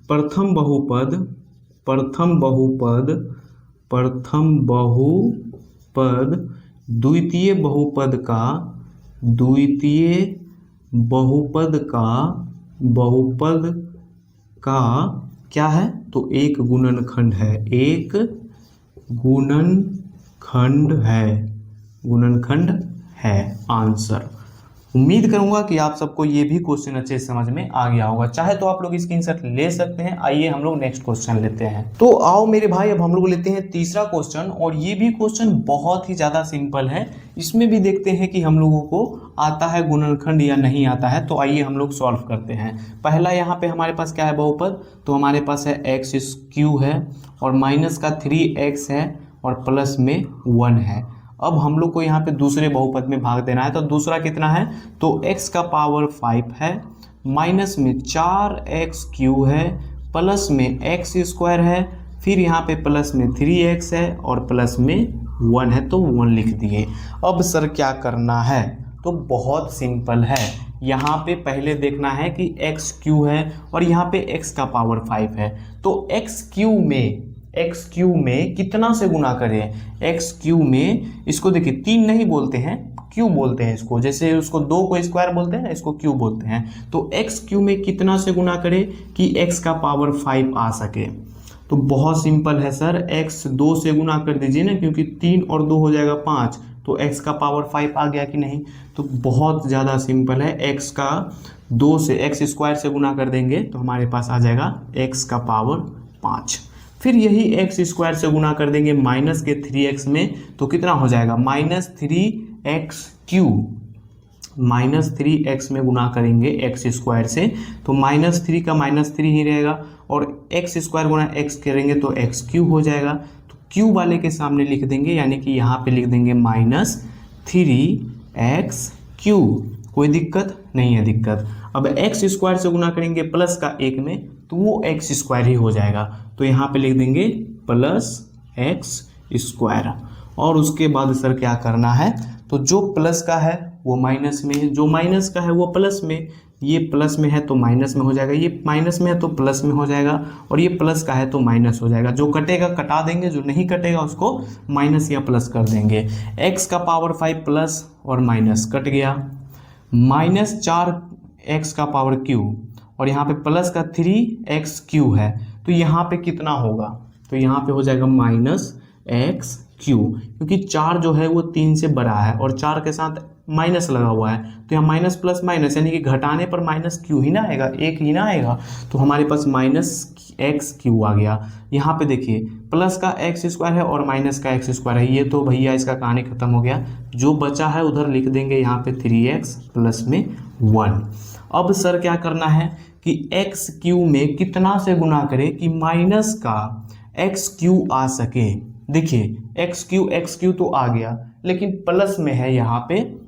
प्रथम बहुपद द्वितीय बहुपद का क्या है तो एक गुणनखंड है, एक गुणनखंड है आंसर। उम्मीद करूंगा कि आप सबको ये भी क्वेश्चन अच्छे से समझ में आ गया होगा। चाहे तो आप लोग स्क्रीनशॉट ले सकते हैं। आइए हम लोग नेक्स्ट क्वेश्चन लेते हैं। तो आओ मेरे भाई अब हम लोग लेते हैं तीसरा क्वेश्चन, और ये भी क्वेश्चन बहुत ही ज़्यादा सिंपल है। इसमें भी देखते हैं कि हम लोगों को आता है गुणनखंड या नहीं आता है। तो आइए हम लोग सॉल्व करते हैं। पहला यहाँ पे हमारे पास क्या है बहुपद, तो हमारे पास है x³ है और माइनस का 3x है और प्लस में 1 है। अब हम लोग को यहाँ पे दूसरे बहुपद में भाग देना है। तो दूसरा कितना है तो x का पावर 5 है, माइनस में 4x³ है, प्लस में x² है, फिर यहाँ पे प्लस में 3x है और प्लस में 1 है, तो 1 लिख दिए। अब सर क्या करना है तो बहुत सिंपल है। यहाँ पे पहले देखना है कि x³ है और यहाँ पे x का पावर 5 है, तो x³ में एक्स क्यू में कितना से गुना करें। एक्स क्यू में इसको देखिए 3 नहीं बोलते हैं, क्यू बोलते हैं इसको, जैसे उसको 2 को स्क्वायर बोलते हैं ना, इसको क्यू बोलते हैं। तो एक्स क्यू में कितना से गुना करें कि एक्स का पावर 5 आ सके। तो बहुत सिंपल है सर, एक्स 2 से गुना कर दीजिए ना, क्योंकि 3 और 2 हो जाएगा 5, तो x का पावर 5 आ गया कि नहीं। तो बहुत ज़्यादा सिंपल है, x का 2 से एक्स स्क्वायर से गुना कर देंगे तो हमारे पास आ जाएगा x का पावर 5। फिर यही x स्क्वायर से गुना कर देंगे माइनस के 3x में, तो कितना हो जाएगा -3x3। -3x में गुना करेंगे x स्क्वायर से तो -3 का -3 ही रहेगा, और x स्क्वायर गुना x करेंगे तो x³ हो जाएगा। क्यू वाले के सामने लिख देंगे, यानी कि यहाँ पे लिख देंगे -3x³। कोई दिक्कत नहीं है दिक्कत। अब x स्क्वायर से गुना करेंगे प्लस का 1 में तो वो x स्क्वायर ही हो जाएगा, तो यहाँ पे लिख देंगे +x²। और उसके बाद सर क्या करना है, तो जो प्लस का है वो माइनस में, जो माइनस का है वो प्लस में, ये प्लस में है तो माइनस में हो जाएगा, ये माइनस में है तो प्लस में हो जाएगा, और ये प्लस का है तो माइनस हो जाएगा। जो कटेगा कटा देंगे, जो नहीं कटेगा उसको माइनस या प्लस कर देंगे। x का पावर 5 प्लस और माइनस कट गया, -4x का पावर क्यू, और यहाँ पे प्लस का 3x³ है, तो यहाँ पे कितना होगा, तो यहाँ पे हो जाएगा -x³, क्योंकि 4 जो है वो 3 से बड़ा है और 4 के साथ माइनस लगा हुआ है, तो यहाँ माइनस प्लस माइनस, यानी कि घटाने पर -q ही ना आएगा, 1 ही ना आएगा, तो हमारे पास -x³ आ गया। यहाँ पे देखिए प्लस का x² है और माइनस का x² है, ये तो भैया इसका कहानी खत्म हो गया। जो बचा है उधर लिख देंगे यहाँ पे 3x प्लस में 1। अब सर क्या करना है कि x³ में कितना से गुना करें कि माइनस का x³ आ सके। देखिए x³ तो आ गया, लेकिन प्लस में है यहाँ पे,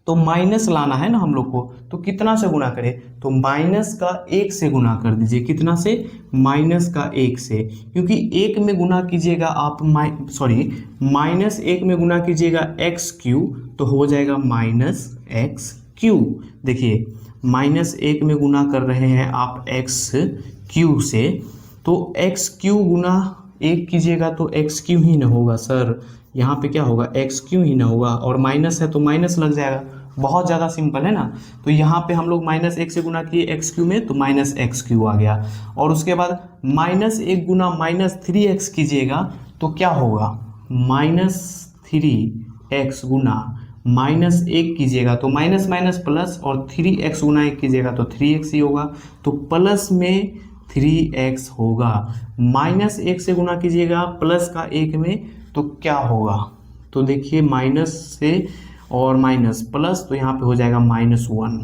तो माइनस लाना है ना हम लोग को, तो कितना से गुना करें, तो माइनस का 1 से गुना कर दीजिए। कितना से, माइनस का 1 से, क्योंकि 1 में गुना कीजिएगा आप -1 में गुना कीजिएगा x³ तो हो जाएगा -x³। देखिए -1 में गुना कर रहे हैं आप x³ से, तो x³ गुना 1 कीजिएगा तो x³ ही ना होगा सर, यहाँ पे क्या होगा x³ ही ना होगा, और माइनस है तो माइनस लग जाएगा। बहुत ज़्यादा सिंपल है ना। तो यहाँ पे हम लोग -1 से गुना किए x³ में तो -x³ आ गया, और उसके बाद -1 गुना -3x कीजिएगा तो क्या होगा, -3x गुना -1 कीजिएगा तो माइनस माइनस प्लस, और 3x गुना 1 कीजिएगा तो 3x ही होगा, तो प्लस में 3x होगा। -1 से गुना कीजिएगा प्लस का 1 में तो क्या होगा, तो देखिए माइनस से और माइनस प्लस, तो यहाँ पे हो जाएगा -1।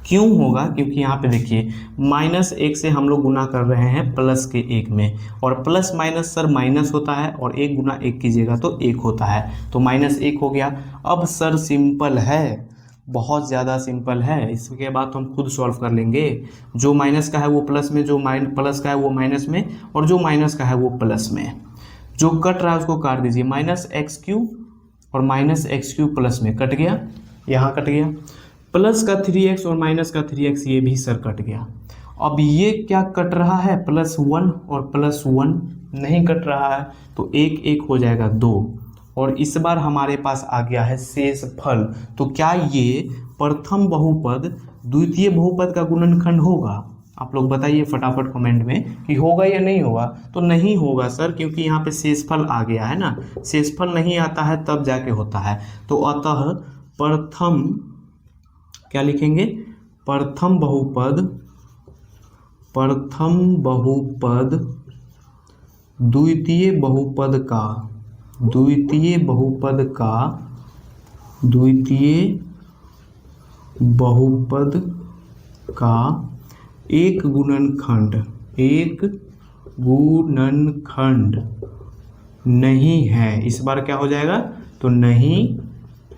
क्यों होगा, क्योंकि यहाँ पे देखिए -1 से हम लोग गुना कर रहे हैं प्लस के 1 में, और प्लस माइनस सर माइनस होता है, और 1 गुना 1 कीजिएगा तो 1 होता है, तो -1 हो गया। अब सर सिंपल है, बहुत ज़्यादा सिंपल है, इसके बाद तो हम खुद सॉल्व कर लेंगे। जो माइनस का है वो प्लस में, जो प्लस का है वो माइनस में, और जो माइनस का है वो प्लस में। जो कट रहा है उसको काट दीजिए, -x³ और -x³ प्लस में कट गया, यहाँ कट गया, प्लस का 3x और माइनस का 3x ये भी सर कट गया। अब ये क्या कट रहा है, +1 और +1 नहीं कट रहा है, तो 1 1 हो जाएगा 2, और इस बार हमारे पास आ गया है शेषफल। तो क्या ये प्रथम बहुपद द्वितीय बहुपद का गुणनखंड होगा? आप लोग बताइए फटाफट कमेंट में कि होगा या नहीं होगा। तो नहीं होगा सर, क्योंकि यहाँ पे शेषफल आ गया है ना, शेषफल नहीं आता है तब जाके होता है। तो अतः प्रथम क्या लिखेंगे, प्रथम बहुपद द्वितीय बहुपद का एक गुणनखंड नहीं है। इस बार क्या हो जाएगा, तो नहीं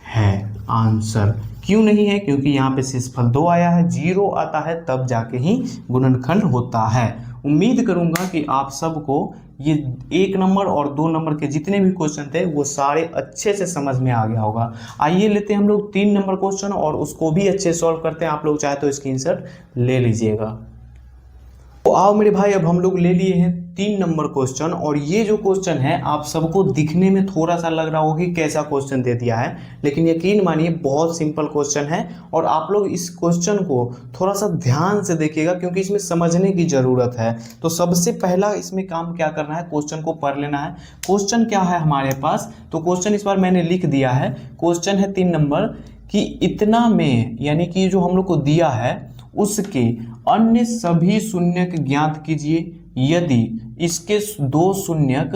है आंसर। क्यों नहीं है, क्योंकि यहाँ पे शेषफल 2 आया है, 0 आता है तब जाके ही गुणनखंड होता है। उम्मीद करूंगा कि आप सबको ये 1 नंबर और 2 नंबर के जितने भी क्वेश्चन थे वो सारे अच्छे से समझ में आ गया होगा। आइए लेते हैं हम लोग 3 नंबर क्वेश्चन और उसको भी अच्छे सॉल्व करते हैं। आप लोग चाहे तो स्क्रीनशॉट ले लीजिएगा। तो आओ मेरे भाई, अब हम लोग ले लिए हैं 3 नंबर क्वेश्चन। और ये जो क्वेश्चन है आप सबको दिखने में थोड़ा सा लग रहा होगा कि कैसा क्वेश्चन दे दिया है, लेकिन यकीन मानिए बहुत सिंपल क्वेश्चन है। और आप लोग इस क्वेश्चन को थोड़ा सा ध्यान से देखिएगा क्योंकि इसमें समझने की ज़रूरत है। तो सबसे पहला इसमें काम क्या करना है, क्वेश्चन को पढ़ लेना है। क्वेश्चन क्या है हमारे पास, तो क्वेश्चन इस बार मैंने लिख दिया है। क्वेश्चन है 3 नंबर कि इतना में, यानी कि जो हम लोग को दिया है उसके अन्य सभी शून्यक ज्ञात कीजिए यदि इसके 2 शून्यक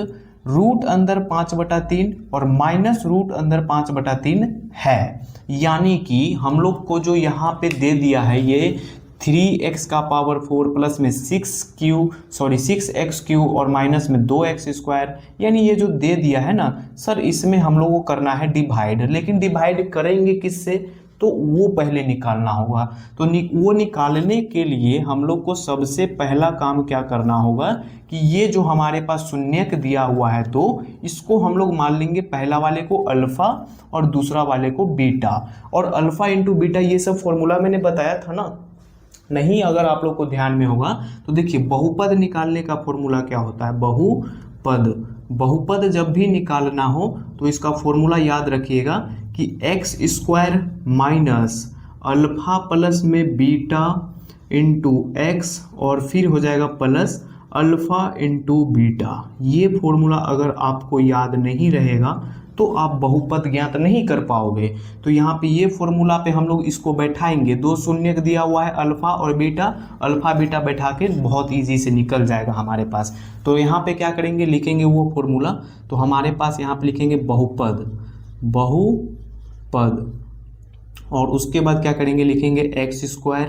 रूट अंदर 5/3 और माइनस रूट अंदर 5/3 है। यानी कि हम लोग को जो यहाँ पे दे दिया है ये 3x⁴ प्लस में 6x³ और माइनस में 2x², यानी ये जो दे दिया है ना सर, इसमें हम लोग को करना है डिवाइड। लेकिन डिवाइड करेंगे किससे, तो वो पहले निकालना होगा। तो वो निकालने के लिए हम लोग को सबसे पहला काम क्या करना होगा कि ये जो हमारे पास शून्यक दिया हुआ है तो इसको हम लोग मान लेंगे, पहला वाले को अल्फा और दूसरा वाले को बीटा। और अल्फा इंटू बीटा ये सब फॉर्मूला मैंने बताया था ना, नहीं अगर आप लोग को ध्यान में होगा तो देखिए बहुपद निकालने का फॉर्मूला क्या होता है, बहुपद जब भी निकालना हो तो इसका फॉर्मूला याद रखिएगा कि x² माइनस अल्फा प्लस में बीटा इंटू एक्स और फिर हो जाएगा प्लस अल्फा इंटू बीटा। ये फॉर्मूला अगर आपको याद नहीं रहेगा तो आप बहुपद ज्ञात नहीं कर पाओगे। तो यहाँ पे ये फॉर्मूला पे हम लोग इसको बैठाएंगे, 2 शून्यक दिया हुआ है अल्फा और बीटा, अल्फा बीटा बैठा के बहुत इजी से निकल जाएगा हमारे पास। तो यहाँ पे क्या करेंगे, लिखेंगे वो फॉर्मूला। तो हमारे पास यहाँ पे लिखेंगे बहुपद और उसके बाद क्या करेंगे, लिखेंगे x²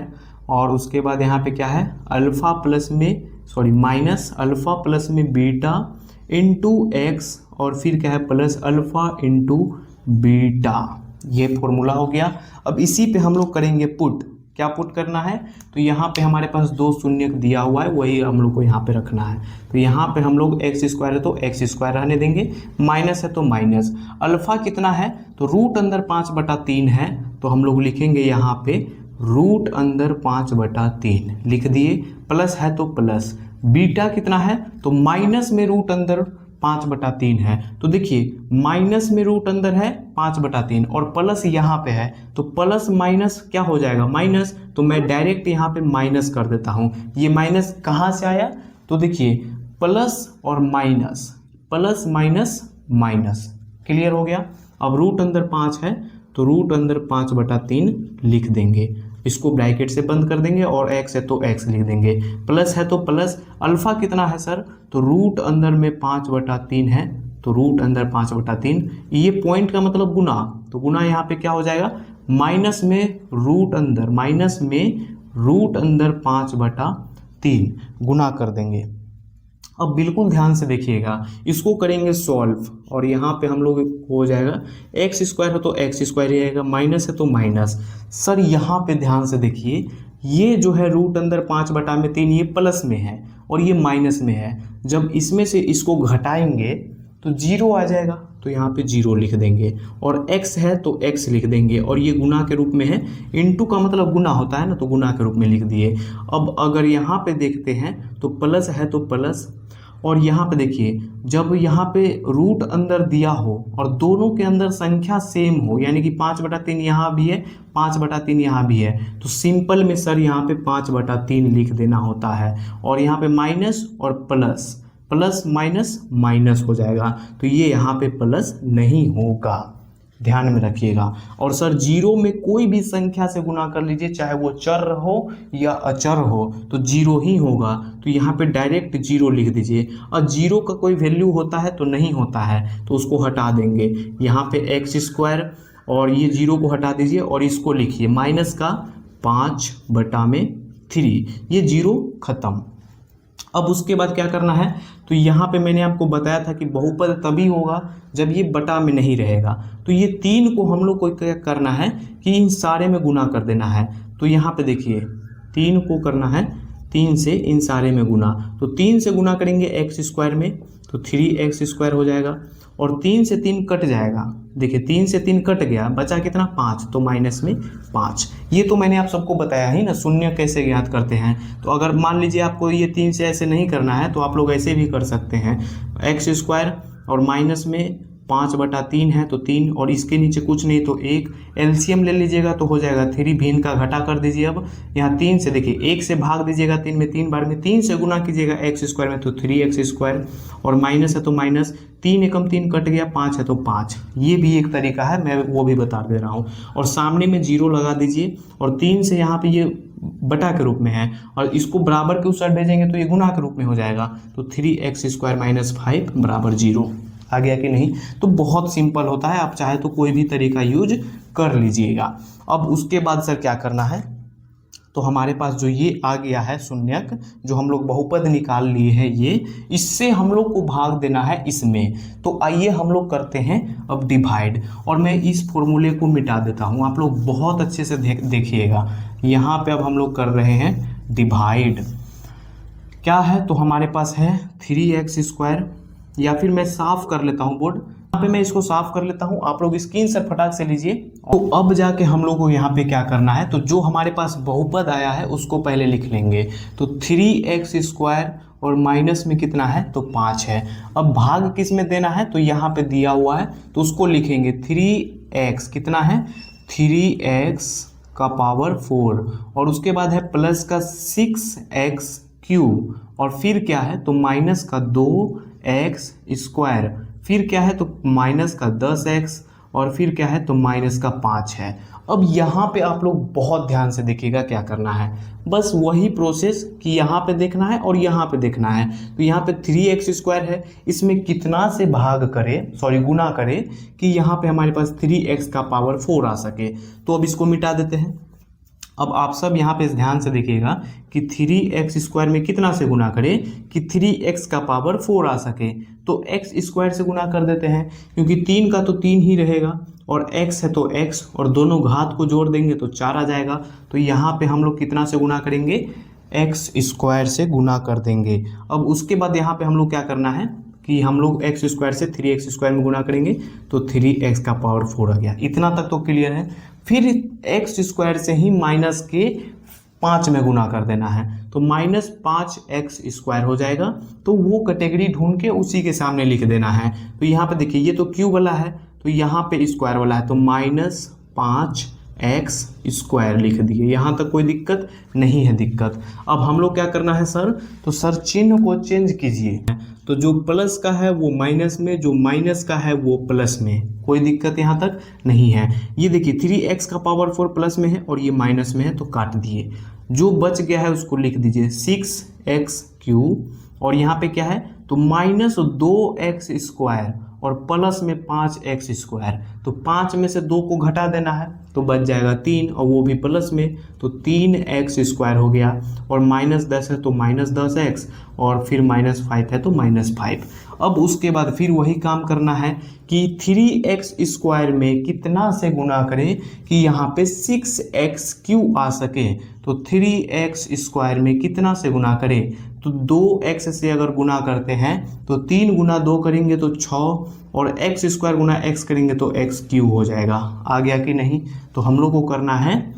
और उसके बाद यहाँ पे क्या है अल्फा प्लस में माइनस अल्फा प्लस में बीटा इंटू एक्स और फिर क्या है प्लस अल्फा इंटू बीटा। ये फॉर्मूला हो गया। अब इसी पे हम लोग करेंगे पुट। क्या पुट करना है, तो यहाँ पे हमारे पास 2 शून्यक दिया हुआ है, वही हम लोग को यहाँ पे रखना है। तो यहाँ पे हम लोग x² है तो x² रहने देंगे, माइनस है तो माइनस, अल्फा कितना है तो रूट अंदर 5/3 है, तो हम लोग लिखेंगे यहाँ पे रूट अंदर 5/3 लिख दिए, प्लस है तो प्लस, बीटा कितना है तो माइनस में रूट अंदर 5/3 है। तो देखिए माइनस में रूट अंदर है 5/3 और प्लस यहाँ पे है तो प्लस माइनस क्या हो जाएगा माइनस, तो मैं डायरेक्ट यहाँ पे माइनस कर देता हूँ। ये माइनस कहाँ से आया, तो देखिए प्लस और minus, plus minus minus, clear हो गया। अब रूट अंदर 5 है तो रूट अंदर 5/3 लिख देंगे, इसको ब्रैकेट से बंद कर देंगे और x है तो x लिख देंगे, प्लस है तो प्लस, अल्फा कितना है सर तो रूट अंदर में 5/3 है तो रूट अंदर 5/3, ये पॉइंट का मतलब गुना, तो गुना यहाँ पे क्या हो जाएगा माइनस में रूट अंदर 5/3 गुना कर देंगे। अब बिल्कुल ध्यान से देखिएगा, इसको करेंगे सॉल्व और यहाँ पे हम लोग हो जाएगा x² है तो x² ही आएगा, माइनस है तो माइनस। सर यहाँ पे ध्यान से देखिए, ये जो है रूट अंदर 5/3 ये प्लस में है और ये माइनस में है, जब इसमें से इसको घटाएंगे तो 0 आ जाएगा, तो यहाँ पे 0 लिख देंगे और x है तो x लिख देंगे और ये गुना के रूप में है, इनटू का मतलब गुना होता है ना, तो गुना के रूप में लिख दिए। अब अगर यहाँ पे देखते हैं तो प्लस है तो प्लस, और यहाँ पे देखिए जब यहाँ पे रूट अंदर दिया हो और दोनों के अंदर संख्या सेम हो, यानी कि 5/3 यहाँ भी है 5/3 यहाँ भी है, तो सिंपल में सर यहाँ पे 5/3 लिख देना होता है और यहाँ पे माइनस और प्लस, प्लस माइनस माइनस हो जाएगा, तो ये यहाँ पे प्लस नहीं होगा, ध्यान में रखिएगा। और सर 0 में कोई भी संख्या से गुना कर लीजिए, चाहे वो चर हो या अचर हो, तो 0 ही होगा, तो यहाँ पे डायरेक्ट 0 लिख दीजिए। और 0 का कोई वैल्यू होता है तो नहीं होता है, तो उसको हटा देंगे, यहाँ पे x² और ये 0 को हटा दीजिए और इसको लिखिए माइनस का 5/3, ये 0 खत्म। अब उसके बाद क्या करना है, तो यहाँ पे मैंने आपको बताया था कि बहुपद तभी होगा जब ये बटा में नहीं रहेगा, तो ये 3 को हम लोग को क्या करना है कि इन सारे में गुना कर देना है। तो यहाँ पे देखिए 3 को करना है 3 से इन सारे में गुना, तो 3 से गुना करेंगे एक्स स्क्वायर में तो 3x स्क्वायर हो जाएगा, और 3 से 3 कट जाएगा। देखिए 3 से 3 कट गया, बचा कितना 5, तो माइनस में 5। ये तो मैंने आप सबको बताया ही ना शून्य कैसे ज्ञात करते हैं। तो अगर मान लीजिए आपको ये 3 से ऐसे नहीं करना है तो आप लोग ऐसे भी कर सकते हैं, एक्स स्क्वायर और माइनस में 5/3 है तो 3, और इसके नीचे कुछ नहीं तो 1, एलसीएम ले लीजिएगा तो हो जाएगा 3, भी इनका घटा कर दीजिए। अब यहाँ 3 से देखिए 1 से भाग दीजिएगा 3 में 3 बार में, 3 से गुना कीजिएगा एक्स स्क्वायर में तो 3x स्क्वायर, और माइनस है तो माइनस, 3 एकम 3 कट गया, 5 है तो 5। ये भी एक तरीका है, मैं वो भी बता दे रहा हूँ। और सामने में 0 लगा दीजिए, और 3 से यहाँ पे ये बटा के रूप में है और इसको बराबर के उस साइड भेजेंगे तो ये गुना के रूप में हो जाएगा, तो 3x स्क्वायर माइनस 5 बराबर 0। आ गया कि नहीं? तो बहुत सिंपल होता है, आप चाहे तो कोई भी तरीका यूज कर लीजिएगा। अब उसके बाद सर क्या करना है, तो हमारे पास जो ये आ गया है शून्यक, जो हम लोग बहुपद निकाल लिए हैं, ये इससे हम लोग को भाग देना है इसमें। तो आइए हम लोग करते हैं अब डिवाइड, और मैं इस फॉर्मूले को मिटा देता हूँ, आप लोग बहुत अच्छे से देखिएगा। यहाँ पे अब हम लोग कर रहे हैं डिवाइड। क्या है, तो हमारे पास है 3x स्क्वायर, या फिर मैं साफ कर लेता हूँ बोर्ड, यहाँ पे मैं इसको साफ कर लेता हूँ, आप लोग स्क्रीन से फटाक से लीजिए। तो अब जाके हम लोग को यहाँ पे क्या करना है, तो जो हमारे पास बहुपद आया है उसको पहले लिख लेंगे। तो 3x स्क्वायर और माइनस में कितना है, तो 5 है। अब भाग किस में देना है, तो यहाँ पे दिया हुआ है तो उसको लिखेंगे 3x, कितना है 3x का पावर 4, और उसके बाद है प्लस का 6x क्यूब, और फिर क्या है, तो माइनस का 2x स्क्वायर, फिर क्या है, तो माइनस का 10x, और फिर क्या है, तो माइनस का 5 है। अब यहाँ पे आप लोग बहुत ध्यान से देखिएगा क्या करना है, बस वही प्रोसेस कि यहाँ पे देखना है और यहाँ पे देखना है। तो यहाँ पे 3x स्क्वायर है, इसमें कितना से भाग करे, सॉरी गुना करे कि यहाँ पे हमारे पास 3x का पावर 4 आ सके। तो अब इसको मिटा देते हैं। अब आप सब यहाँ पे ध्यान से देखिएगा कि 3x स्क्वायर में कितना से गुना करें कि 3x का पावर 4 आ सके, तो x स्क्वायर से गुना कर देते हैं, क्योंकि 3 का तो 3 ही रहेगा और x है तो x, और दोनों घात को जोड़ देंगे तो 4 आ जाएगा। तो यहाँ पे हम लोग कितना से गुना करेंगे, x स्क्वायर से गुना कर देंगे। अब उसके बाद यहाँ पे हम लोग क्या करना है कि हम लोग x स्क्वायर से 3x स्क्वायर में गुना करेंगे तो 3x का पावर 4 आ गया। इतना तक तो क्लियर है। फिर x स्क्वायर से ही माइनस के 5 में गुना कर देना है, तो माइनस 5x स्क्वायर हो जाएगा। तो वो कैटेगरी ढूंढ के उसी के सामने लिख देना है। तो यहाँ पे देखिए ये तो क्यूब वाला है, तो यहाँ पे स्क्वायर वाला है, तो माइनस 5x स्क्वायर लिख दिए। यहाँ तक कोई दिक्कत नहीं है। दिक्कत अब हम लोग क्या करना है सर, तो सर चिन्ह को चेंज कीजिए। तो जो प्लस का है वो माइनस में, जो माइनस का है वो प्लस में, कोई दिक्कत यहाँ तक नहीं है। ये देखिए 3x का पावर 4 प्लस में है और ये माइनस में है, तो काट दिए। जो बच गया है उसको लिख दीजिए 6x क्यूब, और यहाँ पे क्या है, तो माइनस 2x स्क्वायर और प्लस में 5x स्क्वायर। तो 5 में से 2 को घटा देना है तो बच जाएगा 3, और वो भी प्लस में, तो 3x स्क्वायर हो गया। और माइनस 10 है तो माइनस 10x, और फिर माइनस 5 है तो माइनस 5। अब उसके बाद फिर वही काम करना है कि 3x स्क्वायर में कितना से गुना करें कि यहाँ पे 6x क्यूब आ सके। तो 3x स्क्वायर में कितना से गुना करें, तो 2x से अगर गुना करते हैं तो 3 गुना 2 करेंगे तो 6, और x स्क्वायर गुना x करेंगे तो x क्यूब हो जाएगा। आ गया कि नहीं? तो हम लोग को करना है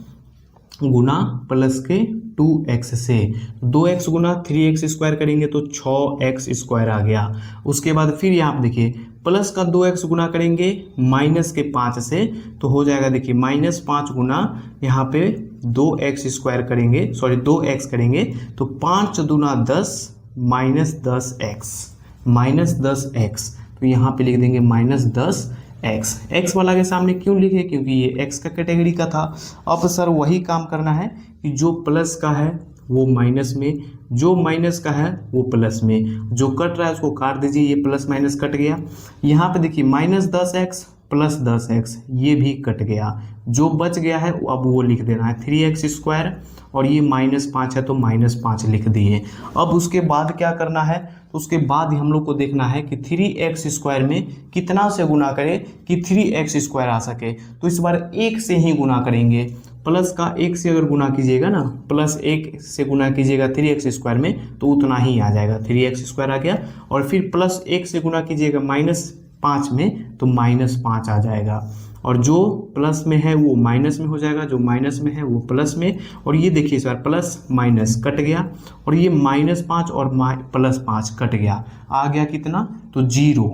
गुना प्लस के 2x से, 2x गुना 3x स्क्वायर करेंगे तो 6x स्क्वायर आ गया। उसके बाद फिर यहाँ पे देखिए प्लस का 2x गुना करेंगे माइनस के 5 से, तो हो जाएगा देखिए माइनस 5 गुना यहाँ पे 2x स्क्वायर करेंगे, सॉरी 2x करेंगे तो 5 दूना 10 माइनस 10x, तो यहाँ पे लिख देंगे माइनस 10x। x वाला के सामने क्यों लिखे, क्योंकि ये x का कैटेगरी का था। अब सर वही काम करना है कि जो प्लस का है वो माइनस में, जो माइनस का है वो प्लस में, जो कट रहा है उसको काट दीजिए, ये प्लस माइनस कट गया। यहाँ पे देखिए माइनस 10x प्लस 10x, ये भी कट गया। जो बच गया है अब वो लिख देना है 3x स्क्वायर, और ये माइनस 5 है तो माइनस 5 लिख दिए। अब उसके बाद क्या करना है, तो उसके बाद हम लोग को देखना है कि 3x स्क्वायर में कितना से गुना करें कि 3x स्क्वायर आ सके। तो इस बार 1 से ही गुना करेंगे, प्लस का 1 से अगर गुना कीजिएगा ना, प्लस 1 से गुना कीजिएगा 3x² में तो उतना ही आ जाएगा, 3x² आ गया। और फिर प्लस 1 से गुना कीजिएगा -5 में तो -5 आ जाएगा। और जो प्लस में है वो माइनस में हो जाएगा, जो माइनस में है वो प्लस में। और ये देखिए इस बार प्लस माइनस कट गया, और ये -5 और +5 कट गया, आ गया कितना, तो 0।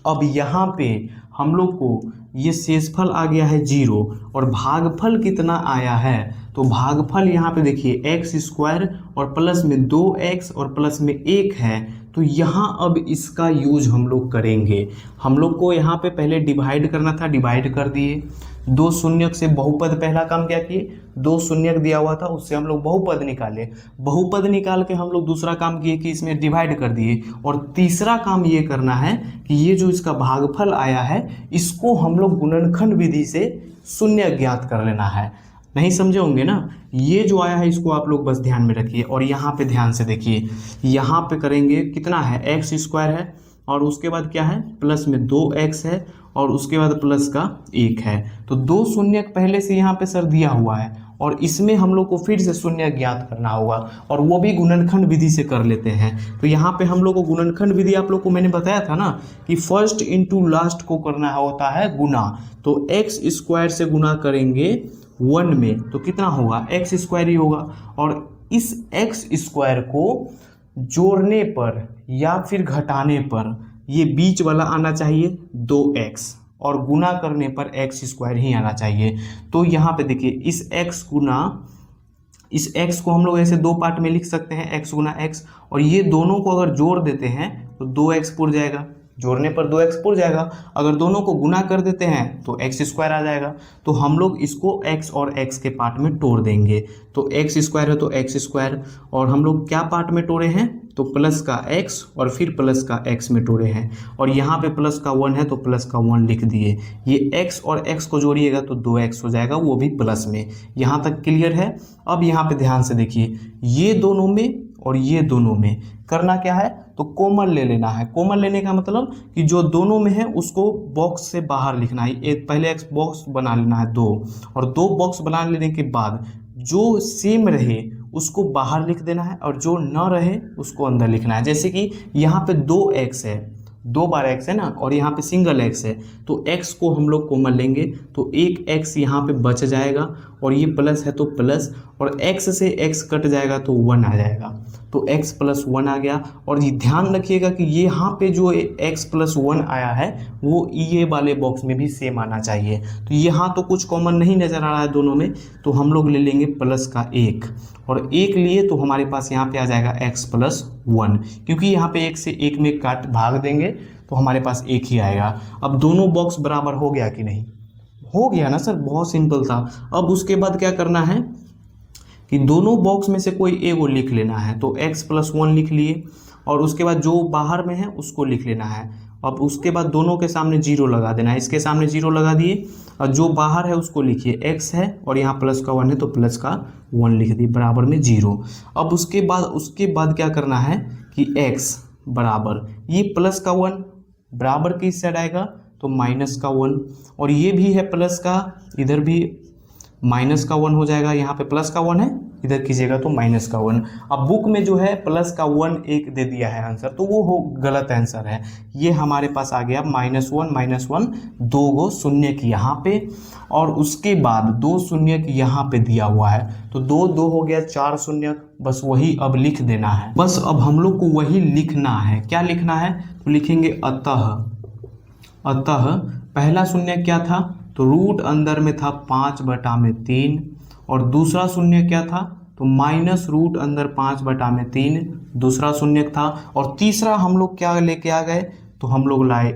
अब यहाँ पे हम लोग को ये शेषफल आ गया है 0, और भागफल कितना आया है, तो भागफल यहाँ पे देखिए x² और प्लस में 2x और प्लस में 1 है। तो यहाँ अब इसका यूज हम लोग करेंगे। हम लोग को यहाँ पे पहले डिवाइड करना था, डिवाइड कर दिए। 2 शून्यक से बहुपद, पहला काम क्या किए, 2 शून्यक दिया हुआ था उससे हम लोग बहुपद निकाले, बहुपद निकाल के हम लोग दूसरा काम किए कि इसमें डिवाइड कर दिए। और तीसरा काम ये करना है कि ये जो इसका भागफल आया है इसको हम लोग गुणनखंड विधि से शून्य ज्ञात कर लेना है। नहीं समझे होंगे ना, ये जो आया है इसको आप लोग बस ध्यान में रखिए। और यहाँ पे ध्यान से देखिए, यहाँ पे करेंगे कितना है, x² है, और उसके बाद क्या है, प्लस में 2x है, और उसके बाद प्लस का 1 है। तो 2 शून्यक पहले से यहाँ पे सर दिया हुआ है, और इसमें हम लोग को फिर से शून्य ज्ञात करना होगा, और वो भी गुणनखंड विधि से कर लेते हैं। तो यहाँ पे हम लोग को गुणनखंड विधि आप लोग को मैंने बताया था ना कि फर्स्ट इंटू लास्ट को करना होता है गुना। तो x² से गुना करेंगे 1 में तो कितना होगा, x² ही होगा। और इस x² को जोड़ने पर या फिर घटाने पर ये बीच वाला आना चाहिए 2x, और गुना करने पर x² ही आना चाहिए। तो यहाँ पे देखिए इस x गुना इस x को हम लोग ऐसे 2 पार्ट में लिख सकते हैं, x गुना x, और ये दोनों को अगर जोड़ देते हैं तो 2x पुर जाएगा, जोड़ने पर 2x पुर जाएगा। अगर दोनों को गुना कर देते हैं तो x² आ जाएगा। तो हम लोग इसको x और x के पार्ट में तोड़ देंगे। तो x² है तो x², और हम लोग क्या पार्ट में तोड़े हैं, तो प्लस का x और फिर प्लस का x में तोड़े हैं। और यहाँ पे प्लस का 1 है तो प्लस का 1 लिख दिए। ये x और x को जोड़िएगा तो 2x हो जाएगा, वो भी प्लस में। यहाँ तक क्लियर है। अब यहाँ पे ध्यान से देखिए, ये दोनों में और ये दोनों में करना क्या है, तो कॉमन ले लेना है। कॉमन लेने का मतलब कि जो दोनों में है उसको बॉक्स से बाहर लिखना है। एक पहले एक बॉक्स बना लेना है 2, और 2 बॉक्स बना लेने के बाद जो सेम रहे उसको बाहर लिख देना है, और जो न रहे उसको अंदर लिखना है। जैसे कि यहाँ पे 2x है, 2 बार x है ना, और यहाँ पे सिंगल x है, तो x को हम लोग कॉमन लेंगे तो एक x यहाँ पे बच जाएगा, और ये प्लस है तो प्लस, और x से x कट जाएगा तो 1 आ जाएगा, तो x + 1 आ गया। और ये ध्यान रखिएगा कि ये यहाँ पे जो x + 1 आया है वो ये वाले बॉक्स में भी सेम आना चाहिए। तो यहाँ तो कुछ कॉमन नहीं नज़र आ रहा है दोनों में, तो हम लोग ले लेंगे प्लस का 1, और 1 लिए तो हमारे पास यहाँ पे आ जाएगा x + 1, क्योंकि यहाँ पे 1 से 1 में काट भाग देंगे तो हमारे पास 1 ही आएगा। अब दोनों बॉक्स बराबर हो गया कि नहीं, हो गया ना सर, बहुत सिंपल था। अब उसके बाद क्या करना है कि दोनों बॉक्स में से कोई एक लिख लेना है, तो x + 1 लिख लिए, और उसके बाद जो बाहर में है उसको लिख लेना है। अब उसके बाद दोनों के सामने 0 लगा देना है, इसके सामने 0 लगा दिए, और जो बाहर है उसको लिखिए, x है और यहाँ प्लस का 1 है तो प्लस का 1 लिख दिए, बराबर में 0। अब उसके बाद क्या करना है कि x बराबर ये प्लस का 1 बराबर किस साइड आएगा, तो माइनस का 1, और ये भी है प्लस का, इधर भी माइनस का 1 हो जाएगा। यहाँ पे प्लस का 1 है, इधर कीजिएगा तो माइनस का 1। अब बुक में जो है प्लस का 1 एक दे दिया है आंसर, तो वो गलत आंसर है। ये हमारे पास आ गया -1 2 गो शून्यक यहाँ पे, और उसके बाद 2 शून्यक यहाँ पे दिया हुआ है, तो 2 हो गया 4 शून्यक। बस वही अब लिख देना है, बस अब हम लोग को वही लिखना है। क्या लिखना है, तो लिखेंगे अतः पहला शून्य क्या था, तो रूट अंदर में था 5/3, और दूसरा शून्य क्या था, तो माइनस रूट अंदर 5/3 दूसरा शून्य था। और तीसरा हम लोग क्या लेके आ गए, तो हम लोग लाए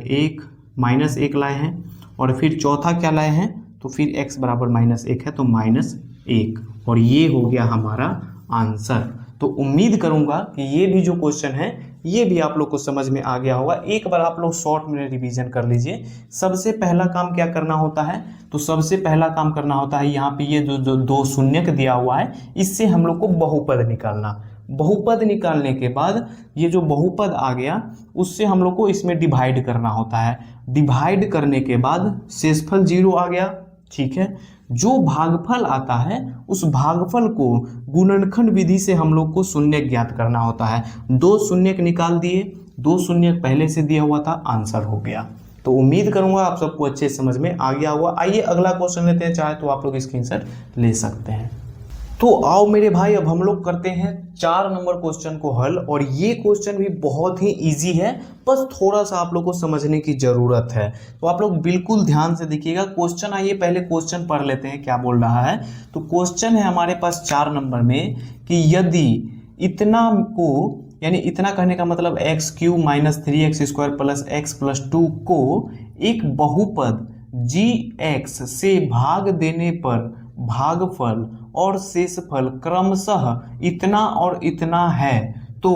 -1 लाए हैं, और फिर चौथा क्या लाए हैं, तो फिर x बराबर -1 है तो -1, और ये हो गया हमारा आंसर। तो उम्मीद करूंगा कि ये भी जो क्वेश्चन है ये भी आप लोग को समझ में आ गया होगा। एक बार आप लोग शॉर्ट में रिवीजन कर लीजिए। सबसे पहला काम क्या करना होता है, तो सबसे पहला काम करना होता है यहाँ पे ये जो 2 शून्यक दिया हुआ है इससे हम लोग को बहुपद निकालना। बहुपद निकालने के बाद ये जो बहुपद आ गया उससे हम लोग को इसमें डिवाइड करना होता है। डिवाइड करने के बाद शेषफल 0 आ गया, ठीक है। जो भागफल आता है उस भागफल को गुणनखंड विधि से हम लोग को शून्यक ज्ञात करना होता है। 2 शून्यक निकाल दिए, 2 शून्यक पहले से दिया हुआ था, आंसर हो गया। तो उम्मीद करूंगा आप सबको अच्छे समझ में आ गया होगा। आइए अगला क्वेश्चन लेते हैं, चाहे तो आप लोग स्क्रीनशॉट ले सकते हैं। तो आओ मेरे भाई, अब हम लोग करते हैं 4 नंबर क्वेश्चन को हल। और ये क्वेश्चन भी बहुत ही इजी है, बस थोड़ा सा आप लोग को समझने की जरूरत है। तो आप लोग बिल्कुल ध्यान से देखिएगा क्वेश्चन। आइए पहले क्वेश्चन पढ़ लेते हैं क्या बोल रहा है। तो क्वेश्चन है हमारे पास 4 नंबर में कि यदि इतना को, यानी इतना कहने का मतलब x³ - 3x² + x + 2 को एक बहुपद gx से भाग देने पर भागफल और शेषफल क्रमशः इतना और इतना है, तो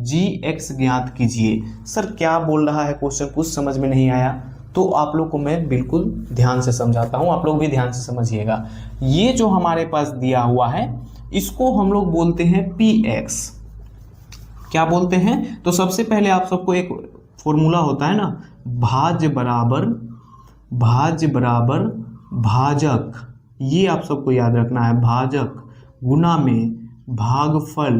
gx ज्ञात कीजिए। सर क्या बोल रहा है क्वेश्चन, कुछ समझ में नहीं आया तो आप लोग को मैं बिल्कुल ध्यान से समझाता हूं, आप लोग भी ध्यान से समझिएगा। ये जो हमारे पास दिया हुआ है इसको हम लोग बोलते हैं px। क्या बोलते हैं? तो सबसे पहले आप सबको एक फॉर्मूला होता है ना, भाज्य बराबर भाजक, ये आप सबको याद रखना है। भाजक गुना में भागफल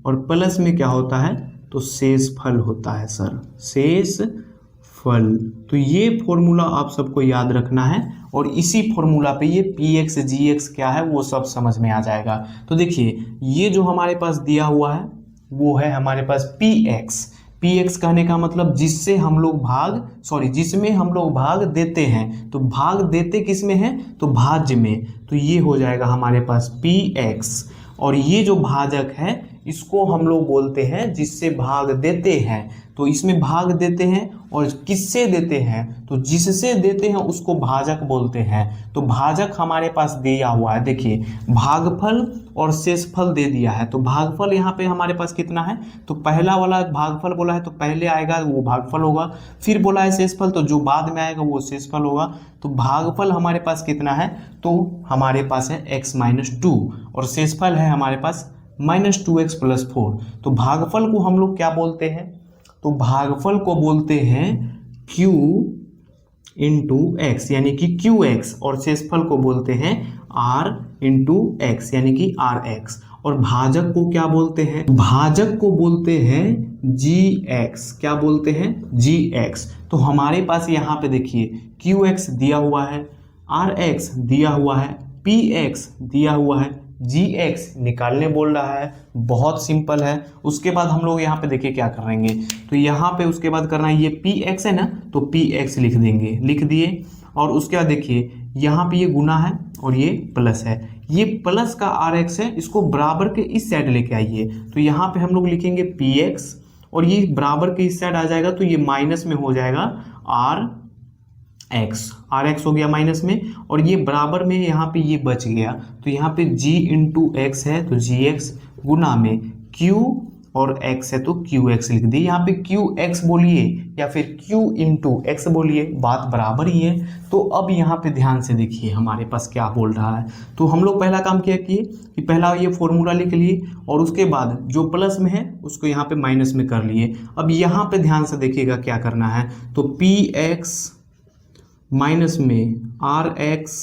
और प्लस में क्या होता है, तो शेषफल होता है सर, शेषफल। तो ये फॉर्मूला आप सबको याद रखना है और इसी फॉर्मूला पे ये px gx क्या है वो सब समझ में आ जाएगा। तो देखिए ये जो हमारे पास दिया हुआ है वो है हमारे पास px कहने का मतलब जिसमें हम लोग भाग देते हैं। तो भाग देते किस में है, तो भाज्य में। तो ये हो जाएगा हमारे पास px। और ये जो भाजक है इसको हम लोग बोलते हैं जिससे भाग देते हैं। तो इसमें भाग देते हैं और किससे देते हैं, तो जिससे देते हैं उसको भाजक बोलते हैं। तो भाजक हमारे पास दिया हुआ है, देखिए भागफल और शेषफल दे दिया है। तो भागफल यहाँ पे हमारे पास कितना है, तो पहला वाला भागफल बोला है तो पहले आएगा वो भागफल होगा, फिर बोला है शेषफल तो जो बाद में आएगा वो शेषफल होगा। तो भागफल हमारे पास कितना है, तो हमारे पास है x - 2 और शेषफल है हमारे पास -2x + 4। तो भागफल को हम लोग क्या बोलते हैं, तो भागफल को बोलते हैं q × x यानी कि qx, और शेषफल को बोलते हैं r × x यानी कि rx। और भाजक को क्या बोलते हैं, भाजक को बोलते हैं gx। क्या बोलते हैं, gx। तो हमारे पास यहाँ पे देखिए qx दिया हुआ है, rx दिया हुआ है, px दिया हुआ है, gx निकालने बोल रहा है। बहुत सिंपल है। उसके बाद हम लोग यहाँ पे देखिए क्या करेंगे, तो यहाँ पे उसके बाद करना है, ये px है ना तो px लिख देंगे, लिख दिए। और उसके बाद देखिए यहाँ पे ये गुना है और ये प्लस है, ये प्लस का rx है, इसको बराबर के इस साइड लेके आइए। तो यहाँ पे हम लोग लिखेंगे px और ये बराबर के इस साइड आ जाएगा तो ये माइनस में हो जाएगा rx हो गया माइनस में, और ये बराबर में यहाँ पे ये बच गया। तो यहाँ पे g × x है तो gx गुना में q और x है तो qx लिख दिए। यहाँ पे qx बोलिए या फिर q × x बोलिए, बात बराबर ही है। तो अब यहाँ पे ध्यान से देखिए हमारे पास क्या बोल रहा है। तो हम लोग पहला काम क्या किए कि पहला ये फॉर्मूला लिख लिए और उसके बाद जो प्लस में है उसको यहाँ पे माइनस में कर लिए। अब यहाँ पे ध्यान से देखिएगा क्या करना है, तो px माइनस में rx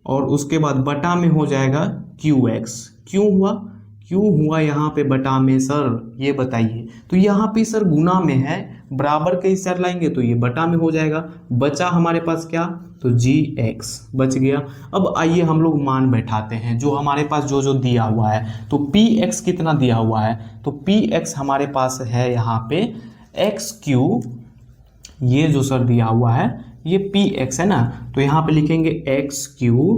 और उसके बाद बटा में हो जाएगा qx। क्यों हुआ यहाँ पे बटा में सर, ये बताइए। तो यहाँ पे सर गुना में है, बराबर के इस साइड लाएंगे तो ये बटा में हो जाएगा। बचा हमारे पास क्या, तो gx बच गया। अब आइए हम लोग मान बैठाते हैं जो हमारे पास जो दिया हुआ है। तो px कितना दिया हुआ है, तो px हमारे पास है यहाँ पे x³, ये जो सर दिया हुआ है ये px है ना, तो यहाँ पे लिखेंगे x³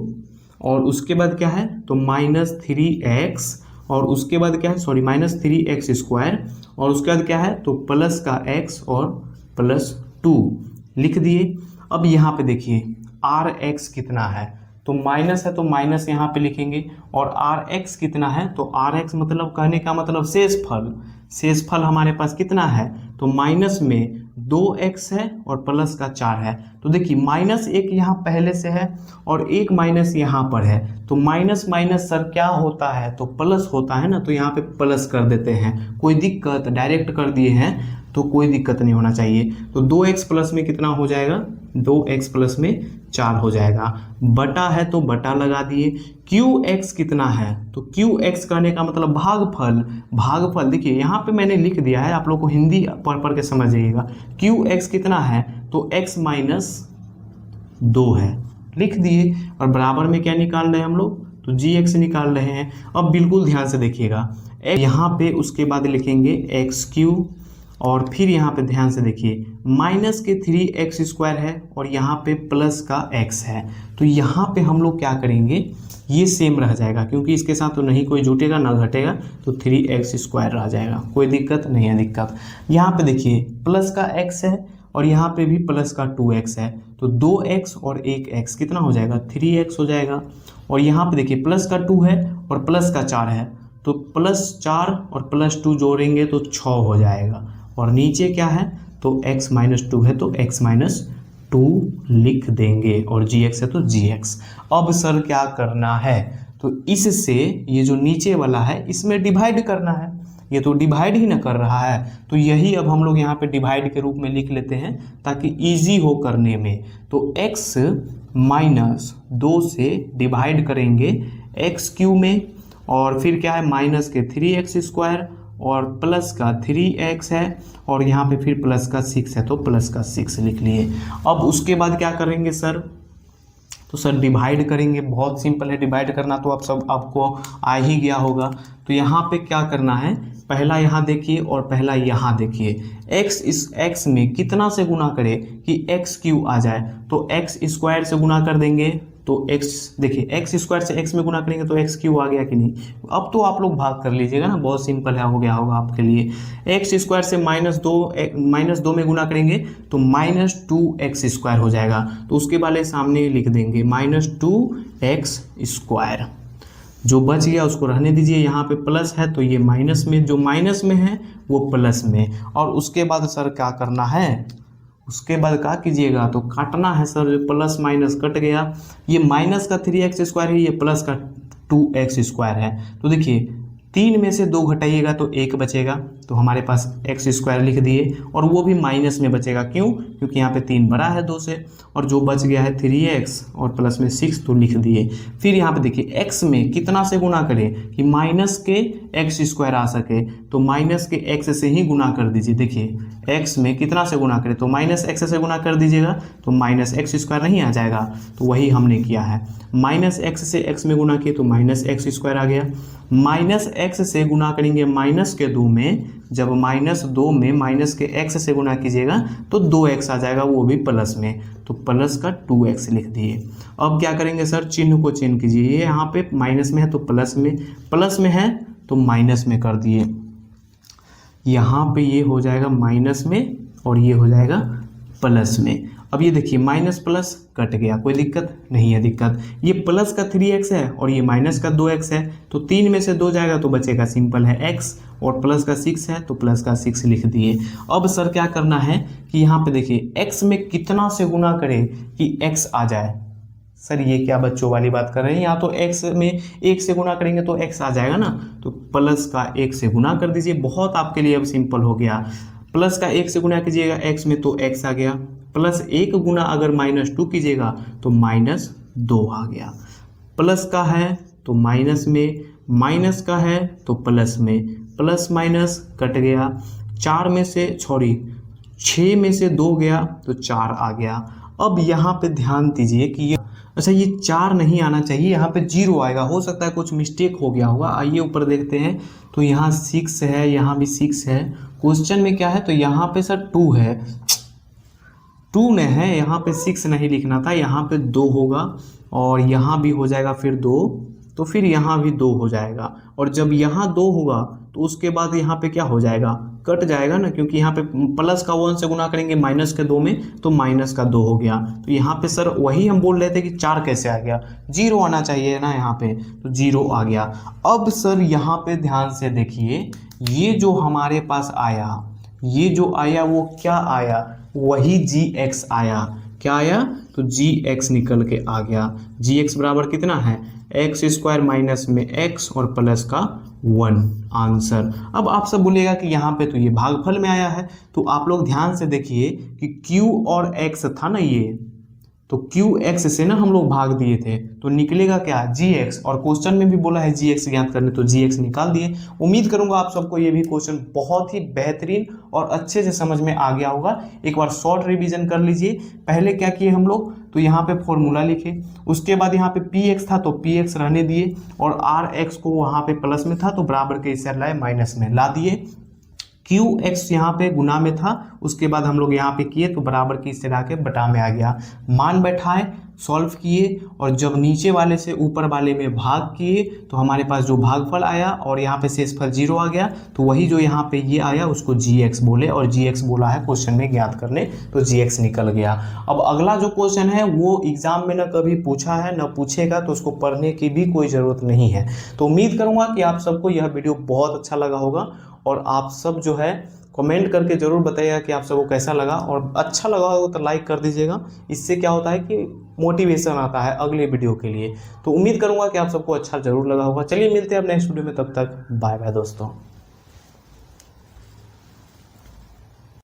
और उसके बाद क्या है, तो -3x और उसके बाद क्या है, सॉरी -3x² और उसके बाद क्या है, तो प्लस का x और +2 लिख दिए। अब यहाँ पे देखिए rx कितना है, तो माइनस है तो माइनस यहाँ पे लिखेंगे, और rx कितना है, तो rx मतलब कहने का मतलब शेषफल हमारे पास कितना है, तो माइनस में 2x है और प्लस का 4 है। तो देखिए माइनस एक यहाँ पहले से है और एक माइनस यहाँ पर है, तो माइनस माइनस सर क्या होता है, तो प्लस होता है ना, तो यहाँ पे प्लस कर देते हैं। कोई दिक्कत, डायरेक्ट कर दिए हैं तो कोई दिक्कत नहीं होना चाहिए। तो 2x प्लस में कितना हो जाएगा, 2x प्लस में 4 हो जाएगा। बटा है तो बटा लगा दिए। qx कितना है, तो qx कहने का मतलब भागफल। भागफल देखिए यहाँ पे मैंने लिख दिया है, आप लोग को हिंदी पढ़ के समझ जाइएगा। qx कितना है, तो x माइनस 2 है, लिख दिए। और बराबर में क्या निकाल रहे हैं हम लोग, तो gx निकाल रहे हैं। अब बिल्कुल ध्यान से देखिएगा, यहाँ पे उसके बाद लिखेंगे x³ और फिर यहाँ पे ध्यान से देखिए माइनस के 3x² है और यहाँ पे प्लस का x है। तो यहाँ पे हम लोग क्या करेंगे, ये सेम रह जाएगा क्योंकि इसके साथ तो नहीं कोई जुटेगा ना घटेगा, तो 3x² रह जाएगा, कोई दिक्कत नहीं है। दिक्कत यहाँ पे देखिए प्लस का x है और यहाँ पे भी प्लस का 2x है, तो 2x और 1x कितना हो जाएगा, 3x हो जाएगा। और यहाँ पे देखिए प्लस का 2 है और प्लस का 4 है, तो +4 और +2 जोड़ेंगे तो 6 हो जाएगा। और नीचे क्या है, तो x माइनस 2 है तो x माइनस 2 लिख देंगे और gx है तो gx। अब सर क्या करना है, तो इससे ये जो नीचे वाला है इसमें डिवाइड करना है। ये तो डिवाइड ही ना कर रहा है, तो यही अब हम लोग यहाँ पे डिवाइड के रूप में लिख लेते हैं ताकि इजी हो करने में। तो x माइनस 2 से डिवाइड करेंगे x³ में, और फिर क्या है माइनस के 3x² और प्लस का 3x है और यहाँ पे फिर प्लस का 6 है तो प्लस का 6 लिख लिए। अब उसके बाद क्या करेंगे सर, तो सर डिवाइड करेंगे। बहुत सिंपल है डिवाइड करना, तो आपको आ ही गया होगा। तो यहाँ पे क्या करना है, पहला यहाँ देखिए और पहला यहाँ देखिए। x इस x में कितना से गुना करें कि x³ आ जाए, तो x² से गुना कर देंगे तो x देखिए x² से x में गुना करेंगे तो x³ आ गया कि नहीं। अब तो आप लोग भाग कर लीजिएगा ना, बहुत सिंपल है, हो गया होगा आपके लिए। x² से -2 में गुना करेंगे तो -2x² हो जाएगा, तो उसके वाले सामने लिख देंगे -2x²। जो बच गया उसको रहने दीजिए, यहाँ पे प्लस है तो ये माइनस में, जो माइनस में है वो प्लस में। और उसके बाद सर क्या करना है, उसके बाद क्या कीजिएगा, तो काटना है सर, प्लस माइनस कट गया। ये माइनस का 3x² है, ये प्लस का 2x² है। तो देखिए 3 में से 2 घटाइएगा तो 1 बचेगा, तो हमारे पास x² लिख दिए और वो भी माइनस में बचेगा। क्यों, क्योंकि यहाँ पे 3 बड़ा है 2 से, और जो बच गया है 3x और प्लस में 6 तो लिख दिए। फिर यहाँ पे देखिए x में कितना से गुना करें कि माइनस के x² आ सके, तो माइनस के x से ही गुना कर दीजिए। देखिए x में कितना से गुना करें, तो -x से गुना कर दीजिएगा तो -x² नहीं आ जाएगा, तो वही हमने किया है। -x से x में गुना किए तो -x² आ गया। -x से गुना करेंगे माइनस के 2 में, जब -2 में माइनस के x से गुना कीजिएगा तो 2x आ जाएगा, वो भी प्लस में, तो प्लस का 2x लिख दिए। अब क्या करेंगे सर, चिन्ह को चेंज कीजिए। ये यहाँ पे माइनस में है तो प्लस में, प्लस में है तो माइनस में कर दिए। यहाँ पे ये हो जाएगा माइनस में और ये हो जाएगा प्लस में। अब ये देखिए माइनस प्लस कट गया, कोई दिक्कत नहीं है। दिक्कत ये प्लस का 3x है और ये माइनस का 2x है, तो 3 में से 2 जाएगा तो बचेगा, सिंपल है x, और प्लस का 6 है तो प्लस का 6 लिख दिए। अब सर क्या करना है कि यहाँ पे देखिए x में कितना से गुना करें कि x आ जाए। सर ये क्या बच्चों वाली बात कर रहे हैं, यहाँ तो x में 1 से गुना करेंगे तो x आ जाएगा ना, तो प्लस का 1 से गुना कर दीजिए। बहुत आपके लिए अब सिंपल हो गया। प्लस का 1 से गुना कीजिएगा x में तो x आ गया, प्लस 1 गुना अगर -2 कीजिएगा तो -2 आ गया। प्लस का है तो माइनस में, माइनस का है तो प्लस में, प्लस माइनस कट गया। 6 में से 2 गया तो 4 आ गया। अब यहाँ पे ध्यान दीजिए कि ये अच्छा ये 4 नहीं आना चाहिए, यहाँ पे 0 आएगा, हो सकता है कुछ मिस्टेक हो गया होगा। आइए ऊपर देखते हैं, तो यहाँ 6 है, यहाँ भी 6 है। क्वेश्चन में क्या है, तो यहाँ पे सर 2 है, 2 ने है, यहाँ पे 6 नहीं लिखना था, यहाँ पे 2 होगा और यहाँ भी हो जाएगा फिर 2, तो फिर यहाँ भी 2 हो जाएगा। और जब यहाँ 2 होगा तो उसके बाद यहाँ पे क्या हो जाएगा, कट जाएगा ना, क्योंकि यहाँ पे प्लस का 1 से गुना करेंगे माइनस के 2 में तो माइनस का 2 हो गया। तो यहाँ पे सर वही हम बोल रहे थे कि 4 कैसे आ गया, 0 आना चाहिए ना यहाँ पे, तो 0 आ गया। अब सर यहाँ पे ध्यान से देखिए, ये जो हमारे पास आया, ये जो आया वो क्या आया, वही gx आया। क्या आया, तो जी एक्स निकल के आ गया। जी एक्स बराबर कितना है, एक्स स्क्वायर माइनस में एक्स और प्लस का 1 आंसर। अब आप सब बोलिएगा कि यहाँ पे तो ये भागफल में आया है, तो आप लोग ध्यान से देखिए कि q और x था ना ये, तो क्यू एक्स से ना हम लोग भाग दिए थे, तो निकलेगा क्या, जी एक्स। और क्वेश्चन में भी बोला है जी एक्स ज्ञात करने, तो जी एक्स निकाल दिए। उम्मीद करूंगा आप सबको ये भी क्वेश्चन बहुत ही बेहतरीन और अच्छे से समझ में आ गया होगा। एक बार शॉर्ट रिवीजन कर लीजिए। पहले क्या किए हम लोग, तो यहाँ पे फॉर्मूला लिखे, उसके बाद यहाँ पे पी एक्स था तो पी एक्स रहने दिए, और आर एक्स को वहाँ पे प्लस में था तो बराबर के इसे लाए माइनस में ला दिए। क्यू एक्स यहाँ पे गुना में था, उसके बाद हम लोग यहाँ पे किए तो बराबर की इससे लाके बटा में आ गया। मान बैठाए, सॉल्व किए, और जब नीचे वाले से ऊपर वाले में भाग किए तो हमारे पास जो भागफल आया और यहाँ पे शेषफल 0 आ गया, तो वही जो यहाँ पे ये आया उसको जी एक्स बोले, और जी एक्स बोला है क्वेश्चन में ज्ञात करने, तो जी एक्स निकल गया। अब अगला जो क्वेश्चन है वो एग्जाम में न कभी पूछा है न पूछेगा, तो उसको पढ़ने की भी कोई ज़रूरत नहीं है। तो उम्मीद करूँगा कि आप सबको यह वीडियो बहुत अच्छा लगा होगा, और आप सब जो है कमेंट करके ज़रूर बताइएगा कि आप सबको कैसा लगा, और अच्छा लगा हो तो लाइक कर दीजिएगा। इससे क्या होता है कि मोटिवेशन आता है अगले वीडियो के लिए। तो उम्मीद करूंगा कि आप सबको अच्छा ज़रूर लगा होगा। चलिए मिलते हैं अब नेक्स्ट वीडियो में, तब तक बाय बाय दोस्तों।